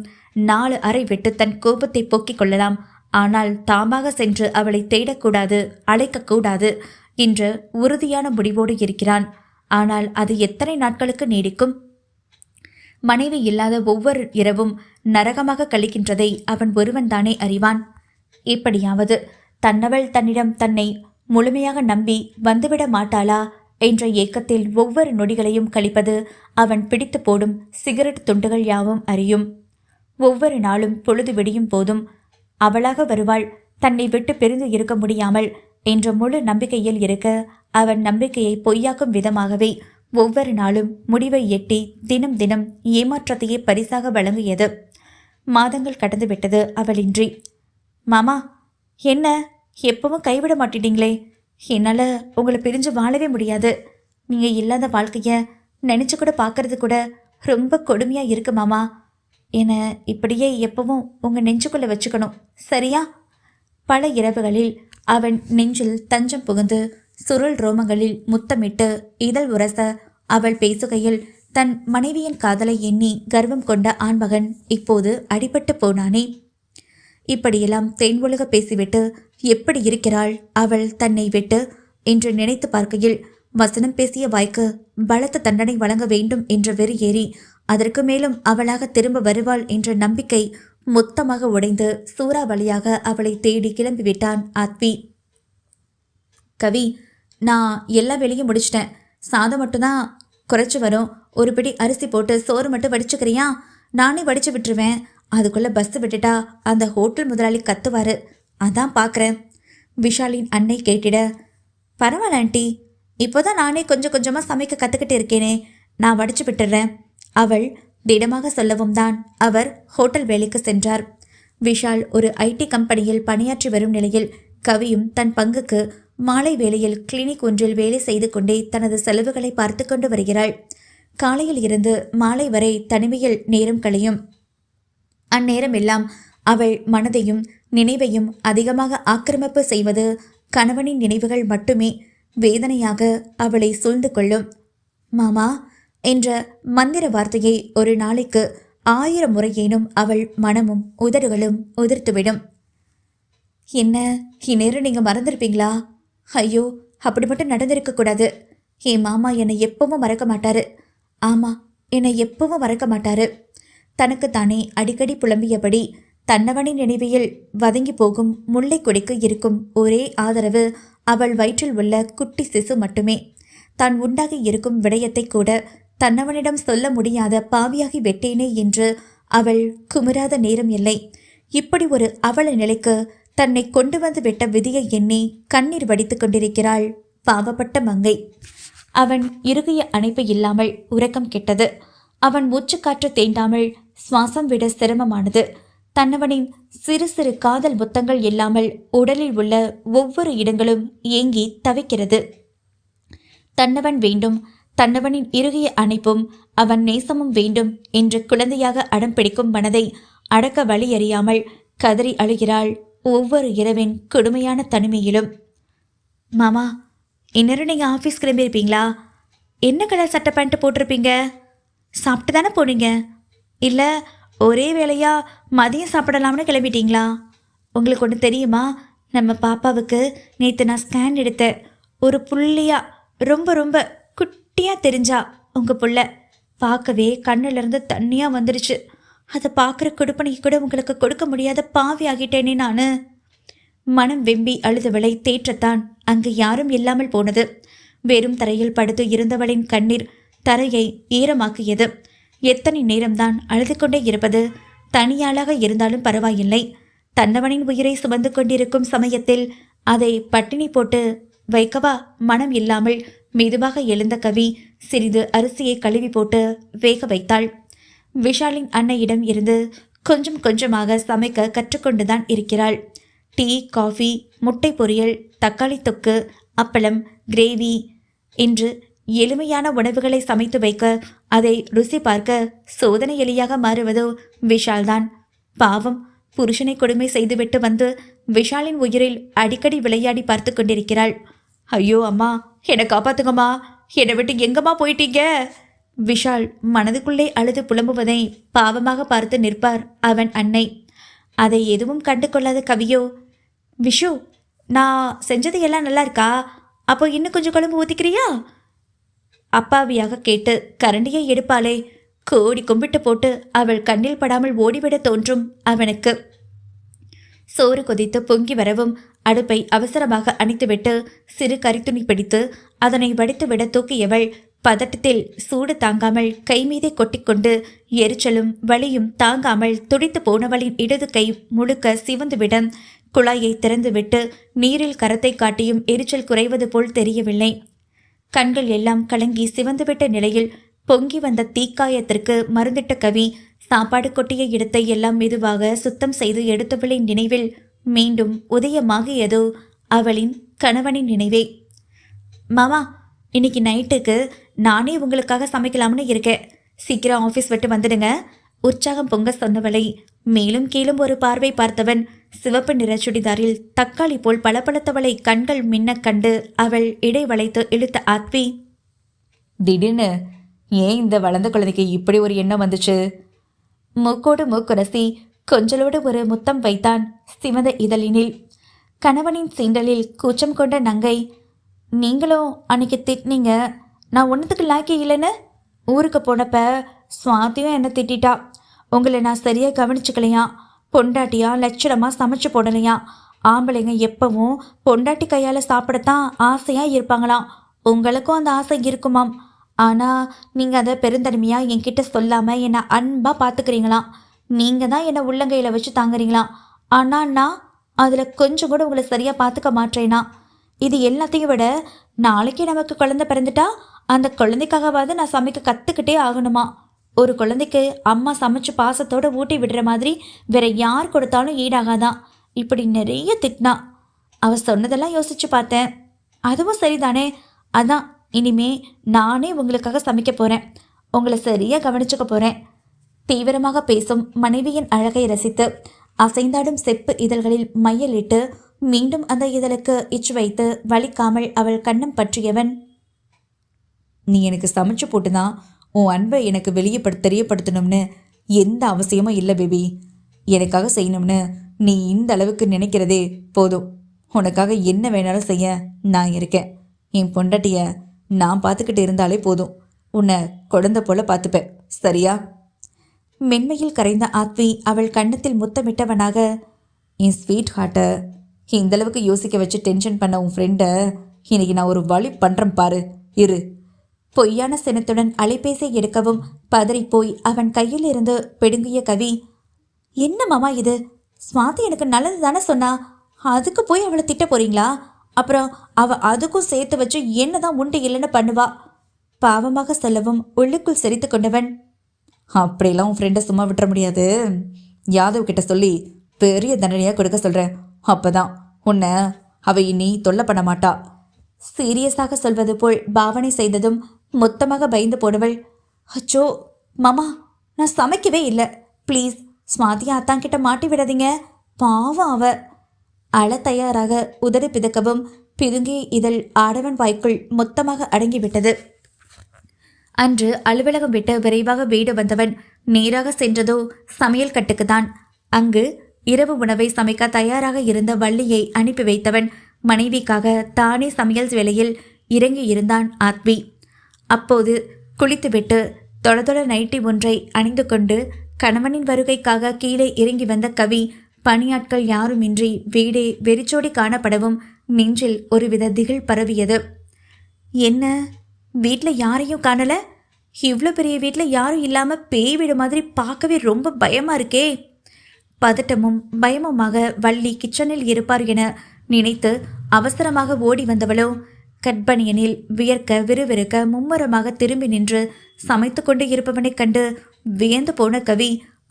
4 அறை விட்டு தன் கோபத்தை போக்கிக் கொள்ளலாம். ஆனால் தாமாக சென்று அவளை தேடக்கூடாது, அழைக்கக்கூடாது என்ற உறுதியான முடிவோடு இருக்கிறான். ஆனால் அது எத்தனை நாட்களுக்கு நீடிக்கும்? மனைவி இல்லாத ஒவ்வொரு இரவும் நரகமாக கழிக்கின்றதை அவன் ஒருவன்தானே அறிவான். எப்படியாவது தன்னவள் தன்னிடம் தன்னை முழுமையாக நம்பி வந்துவிட மாட்டாளா என்ற ஏக்கத்தில் ஒவ்வொரு நொடிகளையும் கழிப்பது அவன் பிடித்து போடும் சிகரெட் துண்டுகள் யாவும் அறியும். ஒவ்வொரு நாளும் பொழுது விடியும் போதும் அவளாக வருவாள், தன்னை விட்டு பிரிந்து இருக்க முடியாமல் என்ற முழு நம்பிக்கையில் இருக்க அவன் நம்பிக்கையை பொய்யாக்கும் விதமாகவே ஒவ்வொரு நாளும் முடிவை எட்டி தினம் தினம் ஏமாற்றத்தையே பரிசாக வழங்கியது. மாதங்கள் கடந்து விட்டது அவளின்றி. மாமா, என்ன எப்பவும் கைவிட மாட்டிட்டீங்களே? என்னால் உங்களை பிரிஞ்சு வாழவே முடியாது. நீங்கள் இல்லாத வாழ்க்கையை நினச்சி கூட பார்க்கறது கூட ரொம்ப கொடுமையாக இருக்கு மாமா. என்னை இப்படியே எப்பவும் உங்கள் நெஞ்சுக்குள்ளே வச்சுக்கணும், சரியா? பல இரவுகளில் அவன் நெஞ்சில் தஞ்சம் புகுந்து சுருள் ரோமங்களில் முத்தமிட்டு இதழ் உரச அவள் பேசுகையில் தன் மனைவியின் காதலை எண்ணி கர்வம் கொண்ட ஆண்மகன் இப்போது அடிபட்டு போனானே. இப்படியெல்லாம் தேன் ஒழுக பேசிவிட்டு எப்படி இருக்கிறாள் அவள் தன்னை விட்டு என்று நினைத்து பார்க்கையில் வசனம் பேசிய வாய்க்கு பலத்த தண்டனை வழங்க வேண்டும் என்ற வெறி ஏறி அதற்கு மேலும் அவளாக திரும்ப வருவாள் என்ற நம்பிக்கை மொத்தமாக உடைந்து சூறாவளியாக அவளை தேடி கிளம்பிவிட்டான் ஆத்வி. கவி, நான் எல்லா வேலையும் முடிச்சிட்டேன். சாதம் மட்டும்தான் குறைச்சி வரும். ஒரு பிடி அரிசி போட்டு சோறு மட்டும் வடிச்சுக்கிறியா? நானே வடிச்சு விட்டுருவேன். அதுக்குள்ளே பஸ் விட்டுட்டா அந்த ஹோட்டல் முதலாளி கத்துவார், அதான் பார்க்குறேன். விஷாலின் அன்னை கேட்டிட, பரவாயில்ல ஆண்டி, இப்போதான் நானே கொஞ்சம் கொஞ்சமாக சமைக்க கற்றுக்கிட்டு இருக்கேனே, நான் வடிச்சு விட்டுறேன். அவள் திடமாக சொல்லவும் தான் அவர் ஹோட்டல் வேலைக்கு சென்றார். விஷால் ஒரு ஐடி கம்பெனியில் பணியாற்றி வரும் நிலையில் கவியும் தன் பங்குக்கு மாலை வேளையில் கிளினிக் ஒன்றில் வேலை செய்து கொண்டே தனது செலவுகளை பார்த்து கொண்டு வருகிறாள். காலையில் இருந்து மாலை வரை தனிமையில் நேரம் கழியும். அந்நேரம் எல்லாம் அவள் மனதையும் நினைவையும் அதிகமாக ஆக்கிரமிப்பு செய்வது கணவனின் நினைவுகள் மட்டுமே. வேதனையாக அவளை சூழ்ந்து கொள்ளும். மாமா என்ற மந்திர வார்த்தையை ஒரு நாளைக்கு 1000 முறையேனும் அவள் மனமும் உதடுகளும் உதிர்த்துவிடும். என்ன, இந்நேரம் நீங்கள் மறந்துருப்பீங்களா? ஐயோ, அப்படி மட்டும் நடந்திருக்கக்கூடாது. என் மாமா என்னை எப்பவும் மறக்க மாட்டாரு. ஆமாம், என்னை எப்பவும் மறக்க மாட்டாரு. தனக்குத்தானே அடிக்கடி புலம்பியபடி தன்னவனின் நினைவில் வதங்கி போகும் முல்லை கொடிக்கு இருக்கும் ஒரே ஆதரவு அவள் வயிற்றில் உள்ள குட்டி சிசு மட்டுமே. தான் உண்டாகி இருக்கும் விடயத்தை கூட தன்னவனிடம் சொல்ல முடியாத பாவியாகி வெட்டேனே என்று அவள் குமுறாத நேரம் இல்லை. இப்படி ஒரு அவல நிலைக்கு தன்னை கொண்டு வந்து விட்ட விதியை எண்ணி கண்ணீர் வடித்துக் கொண்டிருக்கிறாள் பாவப்பட்ட மங்கை. அவன் இறுகிய அணைப்பு இல்லாமல் உறக்கம் கெட்டது. அவன் மூச்சுக்காற்று தேண்டாமல் சுவாசம் விட சிரமமானது. தன்னவனின் சிறு சிறு காதல் முத்தங்கள் இல்லாமல் உடலில் உள்ள ஒவ்வொரு இடங்களும் ஏங்கி தவிக்கிறது. தன்னவன் வேண்டும், தன்னவனின் இறுகிய அணைப்பும் அவன் நேசமும் வேண்டும் என்று குழந்தையாக அடம் பிடிக்கும் மனதை அடக்க வழி அறியாமல் கதறி அழுகிறாள் ஒவ்வொரு இரவின் கொடுமையான தனிமையிலும். மாமா, இன்னொரு நீங்கள் ஆஃபீஸ் கிளம்பியிருப்பீங்களா? என்ன கலர் சட்டை பேண்ட்டு போட்டிருப்பீங்க? சாப்பிட்டு தானே போனீங்க? இல்லை ஒரே வேளையாக மதியம் சாப்பிடலாம்னு கிளம்பிட்டீங்களா? உங்களுக்கு ஒன்று தெரியுமா, நம்ம பாப்பாவுக்கு நேற்று நான் ஸ்கேன் எடுத்தேன். ஒரு புள்ளியாக ரொம்ப ரொம்ப குட்டியாக தெரிஞ்சா உங்கள் புள்ள. பார்க்கவே கண்ணிலேருந்து தண்ணியாக வந்துடுச்சு. அதை பார்க்குற கொடுப்பனைக்கு கூட உங்களுக்கு கொடுக்க முடியாத பாவி ஆகிட்டேனே நான். மனம் வெம்பி அழுதவளை தேற்றத்தான் அங்கு யாரும் இல்லாமல் போனது. வெறும் தரையில் படுத்து இருந்தவளின் கண்ணீர் தரையை ஈரமாக்கியது. எத்தனை நேரம்தான் அழுது கொண்டே இருப்பது? தனியாளாக இருந்தாலும் பரவாயில்லை. தன்னவனின் உயிரை சுமந்து கொண்டிருக்கும் சமயத்தில் அதை பட்டினி போட்டு வைக்கவா மனம் இல்லாமல் மெதுவாக எழுந்த கவி சிறிது அரிசியை கழுவி போட்டு வேக வைத்தாள். விஷாலின் அன்னையிடம் இருந்து கொஞ்சம் கொஞ்சமாக சமைக்க கற்றுக்கொண்டுதான் இருக்கிறாள். டீ, காஃபி, முட்டை பொரியல், தக்காளி தொக்கு, அப்பளம், கிரேவி என்று எளிமையான உணவுகளை சமைத்து வைக்க அதை ருசி பார்க்க சோதனை எலியாக மாறுவதோ விஷால்தான். பாவம், புருஷனை கொடுமை செய்துவிட்டு வந்து விஷாலின் உயிரில் அடிக்கடி விளையாடி பார்த்து கொண்டிருக்கிறாள். ஐயோ அம்மா, என்னை காப்பாத்துங்கம்மா, என்னை விட்டு எங்கம்மா போயிட்டீங்க? விஷால் மனதுக்குள்ளே அழுது புலம்புவதை பாவமாக பார்த்து நிற்பார் அவன் அன்னை. அதை எதுவும் கண்டு கொள்ளாத கவியோ, விஷு, நான் செஞ்சது எல்லாம் நல்லா இருக்கா? அப்போ இன்னும் கொஞ்சம் குழம்பு ஊற்றிக்கிறியா? அப்பாவியாக கேட்டு கரண்டியை எடுப்பாளே. கோடி கும்பிட்டு போட்டு அவள் கண்ணில் படாமல் ஓடிவிட தோன்றும் அவனுக்கு. சோறு கொதித்து பொங்கி வரவும் அடுப்பை அவசரமாக அணைத்துவிட்டு சிறு கரித்துணி பிடித்து அதனை வடித்துவிட தூக்கியவள் பதட்டத்தில் சூடு தாங்காமல் கை மீதே கொட்டிக்கொண்டு எரிச்சலும் வலியும் தாங்காமல் துடித்து போனவளின் இடது கை முழுக்க சிவந்துவிட குழாயை திறந்துவிட்டு நீரில் கரத்தை காட்டியும் எரிச்சல் குறைவது போல் தெரியவில்லை. கண்கள் எல்லாம் கலங்கி சிவந்துவிட்ட நிலையில் பொங்கி வந்த தீக்காயத்திற்கு மருந்திட்ட கவி சாப்பாடு கொட்டிய இடத்தை எல்லாம் மெதுவாக சுத்தம் செய்து எடுத்தவளின் நினைவில் மீண்டும் உதயமாகியதோ அவளின் கணவனின் நினைவே. மாமா, இன்னைக்கு நைட்டுக்கு நானே உங்களுக்காக சமைக்கலாம்னு இருக்கேன். சீக்கிரம் ஆஃபீஸ் விட்டு வந்துடுங்க. உற்சாகம் பொங்க சொன்னவளை மேலும் கீழும் ஒரு பார்வை பார்த்தவன் சிவப்பு நிற சுடிதாரில் தக்காளி போல் பளபளத்தவளை கண்கள் மின்ன கண்டு அவள் இடை வளைத்து இழுத்த ஆத்வி, திடீர்னு ஏன் இந்த வளர்ந்த குழந்தைக்கு இப்படி ஒரு எண்ணம் வந்துச்சு? மூக்கோடு மூக்குரசி கொஞ்சலோடு ஒரு முத்தம் வைத்தான் சிவந்த இதழினில். கணவனின் சீண்டலில் கூச்சம் கொண்ட நங்கை, நீங்களும் அன்னைக்கு திட்டினீங்க, நான் ஒன்றுத்துக்கு லாக்கி இல்லைன்னு. ஊருக்கு போனப்ப சுவாத்தியும் என்னை திட்டா. உங்களை நான் சரியாக கவனிச்சுக்கலையா, பொண்டாட்டியா லட்சணமாக சமைச்சு போடலையா. ஆம்பளைங்க எப்பவும் பொண்டாட்டி கையால் சாப்பிடத்தான் ஆசையாக இருப்பாங்களாம். உங்களுக்கும் அந்த ஆசை இருக்குமாம். ஆனால் நீங்கள் அதை பெருந்தன்மையாக என்கிட்ட சொல்லாமல் என்னை அன்பாக பார்த்துக்கிறீங்களாம். நீங்கள் தான் என்னை உள்ளங்கையில் வச்சு தாங்குறீங்களாம். ஆனால் நான் அதில் கொஞ்சம் கூட உங்களை சரியாக பார்த்துக்க மாட்டேனா. இது எல்லாத்தையும் விட நாளைக்கு நமக்கு குழந்தை பிறந்துட்டா அந்த குழந்தைக்காகவாது நான் சமைக்க கற்றுக்கிட்டே ஆகணுமா. ஒரு குழந்தைக்கு அம்மா சமைச்சு பாசத்தோடு ஊட்டி விடுற மாதிரி வேற யார் கொடுத்தாலும் ஈடாகாதான். இப்படி நிறைய திட்டினா. அவள் சொன்னதெல்லாம் யோசிச்சு பார்த்தேன். அதுவும் சரிதானே. அதான் இனிமே நானே உங்களுக்காக சமைக்க போகிறேன். உங்களை சரியாக கவனிச்சுக்க போகிறேன். தீவிரமாக பேசும் மனைவியின் அழகை ரசித்து அசைந்தாடும் செப்பு இதழ்களில் மையலிட்டு மீண்டும் அந்த இதழுக்கு இச்சு வைத்து வலிக்காமல் அவள் கண்ணம் பற்றியவன், நீ எனக்கு சமைச்சு போட்டுதான் உன் அன்பை எனக்கு வெளியே தெரியப்படுத்தணும்னு எந்த அவசியமும் இல்லை பேபி. எனக்காக செய்யணும்னு நீ இந்த அளவுக்கு நினைக்கிறதே போதும். உனக்காக என்ன வேணாலும் செய்ய நான் இருக்கேன். என் பொண்டாட்டிய நான் பார்த்துக்கிட்டு இருந்தாலே போதும். உன்னை குழந்தை போல பார்த்துப்பேன், சரியா? மென்மையில் கரைந்த ஆத்வி அவள் கன்னத்தில் முத்தமிட்டவனாக, என் ஸ்வீட் ஹார்ட்டை இந்தளவுக்கு யோசிக்க வச்சு டென்ஷன் பண்ண உன் ஃப்ரெண்டை இன்னைக்கு நான் ஒரு வழி பண்ணுறேன் பாரு, இரு. பொய்யான சினத்துடன் அலைபேசி எடுக்கவும் பதறிப்போய் அவன் கையில் இருந்து பிடுங்கிய கவி, என்ன மாமா இது? ஸ்வாதி எனக்கு நல்லது தானே சொன்னா, அதுக்கு போய் அவளை திட்ட போறீங்களா? அப்புறம் அவ அதுக்கும் சேர்த்து வச்சு என்னதான் உண்டு இல்லைன்னு பண்ணுவா. பாவமாக சொல்லவும் உள்ளுக்குள் சிரித்து கொண்டவன், அப்படிலாம் உன் ஃப்ரெண்டை சும்மா விட்டுற முடியாது. யாதவ் கிட்ட சொல்லி பெரிய தண்டனையாக கொடுக்க சொல்கிறேன். அப்பதான் உன்னை அவ இனி தொல்லை பண்ண மாட்டா. சீரியஸாக சொல்வது போல் பாவனை செய்ததும் மொத்தமாக பயந்து போனவள், அச்சோ மாமா, நான் சமைக்கவே இல்லை, ப்ளீஸ் ஸ்வாதி அத்தாங்கிட்ட மாட்டி விடாதீங்க, பாவம் அவ. அழ தயாராக உதடு பிதக்கவும் பிதுங்கிய இதழ் ஆடவன் வாய்க்குள் மொத்தமாக அடங்கிவிட்டது. அன்று அலுவலகம் விட்டு விரைவாக வீடு வந்தவன் நேராக சென்றதோ சமையல் கட்டுக்குதான். அங்கு இரவு உணவை சமைக்க தயாராக இருந்த வள்ளியை அனுப்பி வைத்தவன் மனைவிக்காக தானே சமையல் வேளையில் இறங்கி இருந்தான் ஆத்வி. அப்போது குளித்துவிட்டு தொளதொள நைட்டி ஒன்றை அணிந்து கொண்டு கணவனின் வருகைக்காக கீழே இறங்கி வந்த கவி பணியாட்கள் யாருமின்றி வீடே வெறிச்சோடி காணப்படவும் நெஞ்சில் ஒருவித திகில் பரவியது. என்ன, வீட்டில் யாரையும் காணல? இவ்வளோ பெரிய வீட்டில் யாரும் இல்லாமல் பேய் வீடு மாதிரி பார்க்கவே ரொம்ப பயமாக இருக்கே. பதட்டமும் பயமுமாக வள்ளி கிச்சனில் இருப்பார் என நினைத்து அவசரமாக ஓடி வந்தவளோ கட்பனியனில் வியர்க்க விறுவிறுக்க மும்முரமாக திரும்பி நின்று சமைத்து கொண்டு இருப்பவனைக் கண்டு வியந்து போன கவி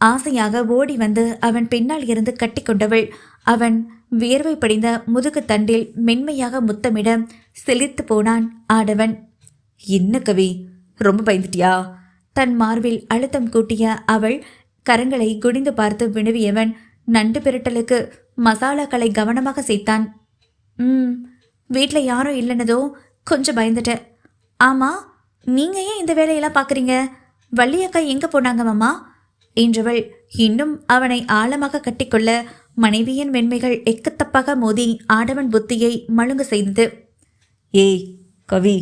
ஆசையாக ஓடி வந்து அவன் பின்னால் இருந்து கட்டி கொண்டவள் அவன் வியர்வை படிந்த முதுகு தண்டில் மென்மையாக முத்தமிட செழித்து போனான் ஆடவன். என்ன கவி, ரொம்ப பயந்துட்டியா? தன் மார்பில் அழுத்தம் கூட்டிய அவள் கரங்களை குடிந்து பார்த்து வினவியவன் நண்டு பிரட்டலுக்கு மசாலாக்களை கவனமாக சேர்த்தான். வீட்டில் யாரும் இல்லைன்னதோ கொஞ்சம் பயந்துட்டேன். ஆமாம், நீங்கள் ஏன் இந்த வேலையெல்லாம் பார்க்குறீங்க? வள்ளியக்கா எங்கே போனாங்க மாமா என்றவள் இன்னும் அவனை ஆழமாக கட்டிக்கொள்ள மனைவியின் மென்மைகள் எக்கத்தப்பாக மோதி ஆடவன் புத்தியை மழுங்க செய்தது. ஏய் கவி,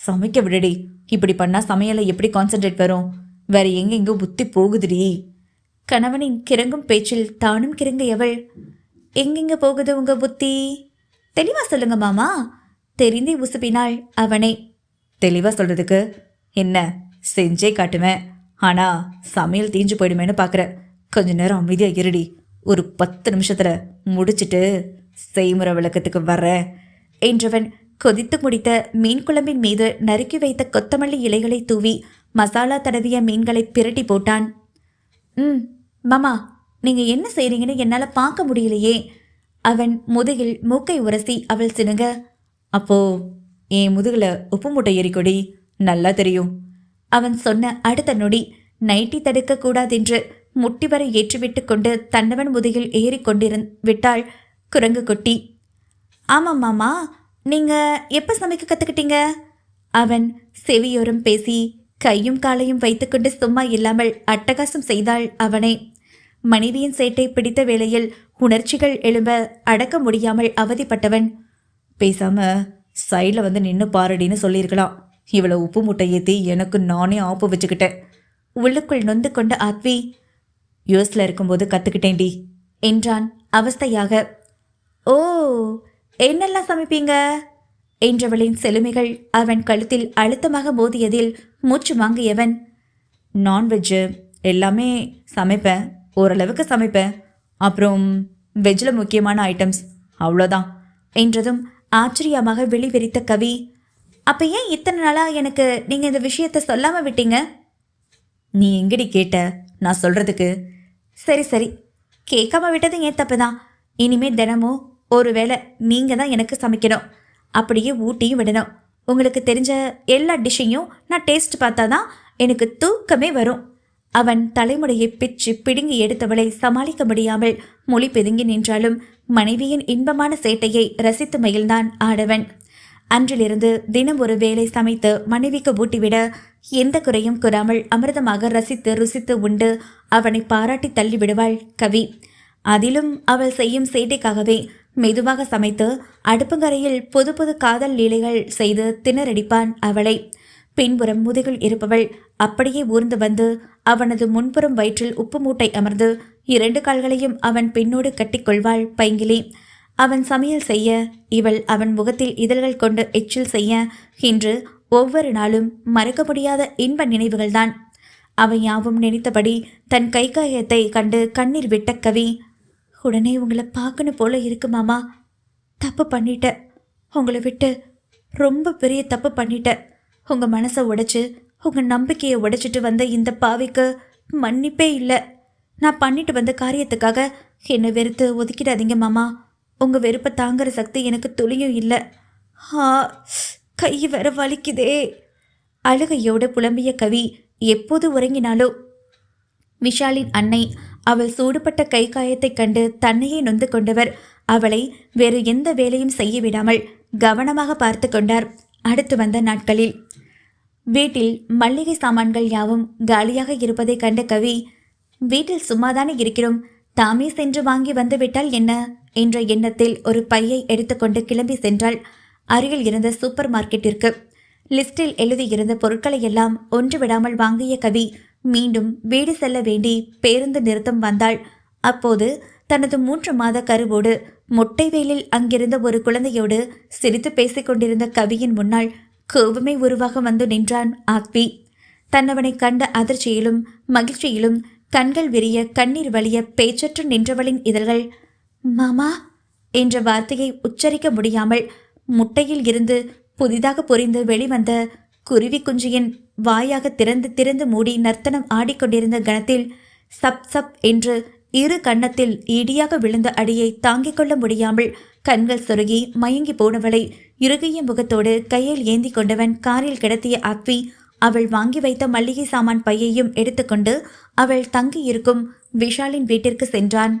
சமைக்க விடுடி. இப்படி பண்ணால் சமையலை எப்படி கான்சென்ட்ரேட் வரும்? வேற எங்கெங்கோ புத்தி போகுதுடி. கணவனின் கிறங்கும் பேச்சில் தானும் கிறங்கியவள், எங்கெங்க போகுது உங்க புத்தி? தெளிவா சொல்லுங்க மாமா. தெரிந்தே உசுப்பினாள் அவனை. தெளிவா சொல்றதுக்கு என்ன, செஞ்சே காட்டுவேன். ஆனா சமையல் தீஞ்சு போயிடுமேனு பார்க்குற. கொஞ்ச நேரம் அமைதியா இருடி. ஒரு 10 நிமிஷத்துல முடிச்சிட்டு செய்முறை விளக்கத்துக்கு வர்றேன் என்றவன் கொதித்து முடித்த மீன் குழம்பின் மீது நறுக்கி வைத்த கொத்தமல்லி இலைகளை தூவி மசாலா தடவிய மீன்களை பிரட்டி போட்டான். மாமா, நீங்க என்ன செய்றீங்கன்னு என்னால் பார்க்க முடியலையே. அவன் முதுகில் மூக்கை உரசி அவள் சினுங்க. அப்போ என் முதுகுல உப்பு மூட்டை ஏறிக்கொடி, நல்லா தெரியும். அவன் சொன்ன அடுத்த நொடி நைட்டி தடுக்க கூடாதென்று முட்டி வரை ஏற்றிவிட்டு கொண்டு தன்னவன் முதுகில் ஏறி விட்டாள் குரங்கு கொட்டி. ஆமாம் மாமா, நீங்க எப்ப சமைக்க கத்துக்கிட்டீங்க? அவன் செவியோரம் பேசி கையும் காலையும் வைத்துக்கொண்டு சும்மா இல்லாமல் அட்டகாசம் செய்தாள் அவனை. மனைவியின் சேட்டை பிடித்த வேளையில் உணர்ச்சிகள் எழும்ப அடக்க முடியாமல் அவதிப்பட்டவன், பேசாம சைடில் வந்து நின்று பாரடின்னு சொல்லியிருக்கலாம். இவ்வளோ உப்பு மூட்டை ஏற்றி எனக்கு நானே ஆப்பு வச்சுக்கிட்டேன். உள்ளுக்குள் நொந்து கொண்ட ஆத்வி, யூஎஸ்ல இருக்கும்போது கற்றுக்கிட்டேன்டி என்றான் அவஸ்தையாக. ஓ, என்னெல்லாம் சமைப்பீங்க என்றவளின் செழுமைகள் அவன் கழுத்தில் அழுத்தமாக மோதியதில் மூச்சு வாங்கியவன், நான்வெஜ்ஜு எல்லாமே சமைப்பேன், ஓரளவுக்கு சமைப்பேன். அப்புறம் வெஜ்ஜில் முக்கியமான ஐட்டம்ஸ், அவ்வளோதான் என்றதும் ஆச்சரியமாக விழிவிரித்த கவி, அப்போ ஏன் இத்தனை நாளாக எனக்கு நீங்கள் இந்த விஷயத்தை சொல்லாமல் விட்டீங்க? நீ எங்கடி கேட்ட நான் சொல்கிறதுக்கு? சரி சரி, கேட்காம விட்டது ஏன் தப்பு தான். இனிமேல் தினமும் ஒரு வேளை நீங்கள் தான் எனக்கு சமைக்கணும், அப்படியே ஊட்டியும் விடணும். உங்களுக்கு தெரிஞ்ச எல்லா டிஷ்ஷையும் நான் டேஸ்ட் பார்த்தா தான் எனக்கு தூக்கமே வரும். அவன் தலைமுடியை பிச்சு பிடுங்கி எடுத்தவளை சமாளிக்க முடியாமல் மொழி பிதுங்கி நின்றாலும் மனைவியின் இன்பமான சேட்டையை ரசித்து மகிழ்ந்தான் ஆடவன். அன்றிலிருந்து தினம் ஒரு வேளை சமைத்து மனைவிக்கு ஊட்டிவிட எந்த குறையும் கூறாமல் அமிர்தமாக ரசித்து ருசித்து உண்டு அவனை பாராட்டி தள்ளி விடுவாள் கவி. அதிலும் அவள் செய்யும் சேட்டைக்காகவே மெதுவாக சமைத்து அடுப்புங்கரையில் புது புது காதல் லீலைகள் செய்து திணறடிப்பான் அவளை. பின்புறம் முதுகில் இருப்பவள் அப்படியே ஊர்ந்து வந்து அவனது முன்புறம் வயிற்றில் உப்பு மூட்டை அமர்ந்து 2 கால்களையும் அவன் பின்னோடு கட்டிக்கொள்வாள் பைங்கிலி. அவன் சமையல் செய்ய, இவள் அவன் முகத்தில் இதழ்கள் கொண்டு எச்சில் செய்ய, இன்று ஒவ்வொரு நாளும் மறக்க முடியாத இன்ப நினைவுகள்தான். அவன் யாவும் நினைத்தபடி தன் கை காயத்தை கண்டு கண்ணீர் விட்ட கவி, உடனே உங்களை பார்க்கணும் போல இருக்கு மாமா. தப்பு பண்ணிட்டேன். உங்களை விட்டு ரொம்ப பெரிய தப்பு பண்ணிட்டேன். உங்கள் மனசை உடைச்சு உங்கள் நம்பிக்கையை உடைச்சிட்டு வந்த இந்த பாவிக்கு மன்னிப்பே இல்லை. நான் பண்ணிட்டு வந்த காரியத்துக்காக என்னை வெறுத்து ஒதுக்கிடாதீங்க மாமா. உங்கள் வெறுப்பை தாங்குற சக்தி எனக்கு துளியும் இல்லை. கை வேற வலிக்குதே. அழுகையோடு புலம்பிய கவி எப்போது உறங்கினாலோ விஷாலின் அன்னை அவள் சூடுபட்ட கை காயத்தைக் கண்டு தன்னையே நொந்து கொண்டவர் அவளை வேறு எந்த வேலையும் செய்ய விடாமல் கவனமாக பார்த்து கொண்டார். அடுத்து வந்த நாட்களில் வீட்டில் மல்லிகை சாமான்கள் யாவும் காலியாக இருப்பதை கண்ட கவி, வீட்டில் சும்மாதானே இருக்கிறோம், தாமே சென்று வாங்கி வந்துவிட்டால் என்ன என்ற எண்ணத்தில் ஒரு பையை எடுத்துக்கொண்டு கிளம்பி சென்றாள். அருகில் இருந்த சூப்பர் மார்க்கெட்டிற்கு லிஸ்டில் எழுதியிருந்த பொருட்களை எல்லாம் ஒன்று விடாமல் வாங்கிய கவி மீண்டும் வீடு செல்ல வேண்டி பேருந்து நிறுத்தம் வந்தாள். அப்போது தனது 3 மாத கருவோடு மொட்டை வெயிலில் அங்கிருந்த ஒரு குழந்தையோடு சிரித்து பேசிக் கொண்டிருந்த கவியின் முன்னால் கோபமே உருவாக வந்து நின்றான் ஆத்வி. தன்னவனை கண்ட அதிர்ச்சியிலும் மகிழ்ச்சியிலும் கண்கள் விரிய கண்ணீர் வலிய பேச்சற்று நின்றவளின் இதழ்கள் மாமா என்ற வார்த்தையை உச்சரிக்க முடியாமல் முட்டையில் இருந்து புதிதாக பொரிந்து வெளிவந்த குருவி குஞ்சியின் வாயாக திறந்து மூடி நர்த்தனம் ஆடிக்கொண்டிருந்த கணத்தில் சப் சப் என்று இரு கன்னத்தில் இடியாக விழுந்த அடியை தாங்கிக் கொள்ள முடியாமல் கண்கள் சொருகி மயங்கி போனவளை இறுகிய முகத்தோடு கையில் ஏந்தி கொண்டவன் காரில் கிடத்திய ஆத்வி அவள் வாங்கி வைத்த மல்லிகை சாமான் பையையும் எடுத்துக்கொண்டு அவள் தங்கியிருக்கும் விஷாலின் வீட்டிற்கு சென்றான்.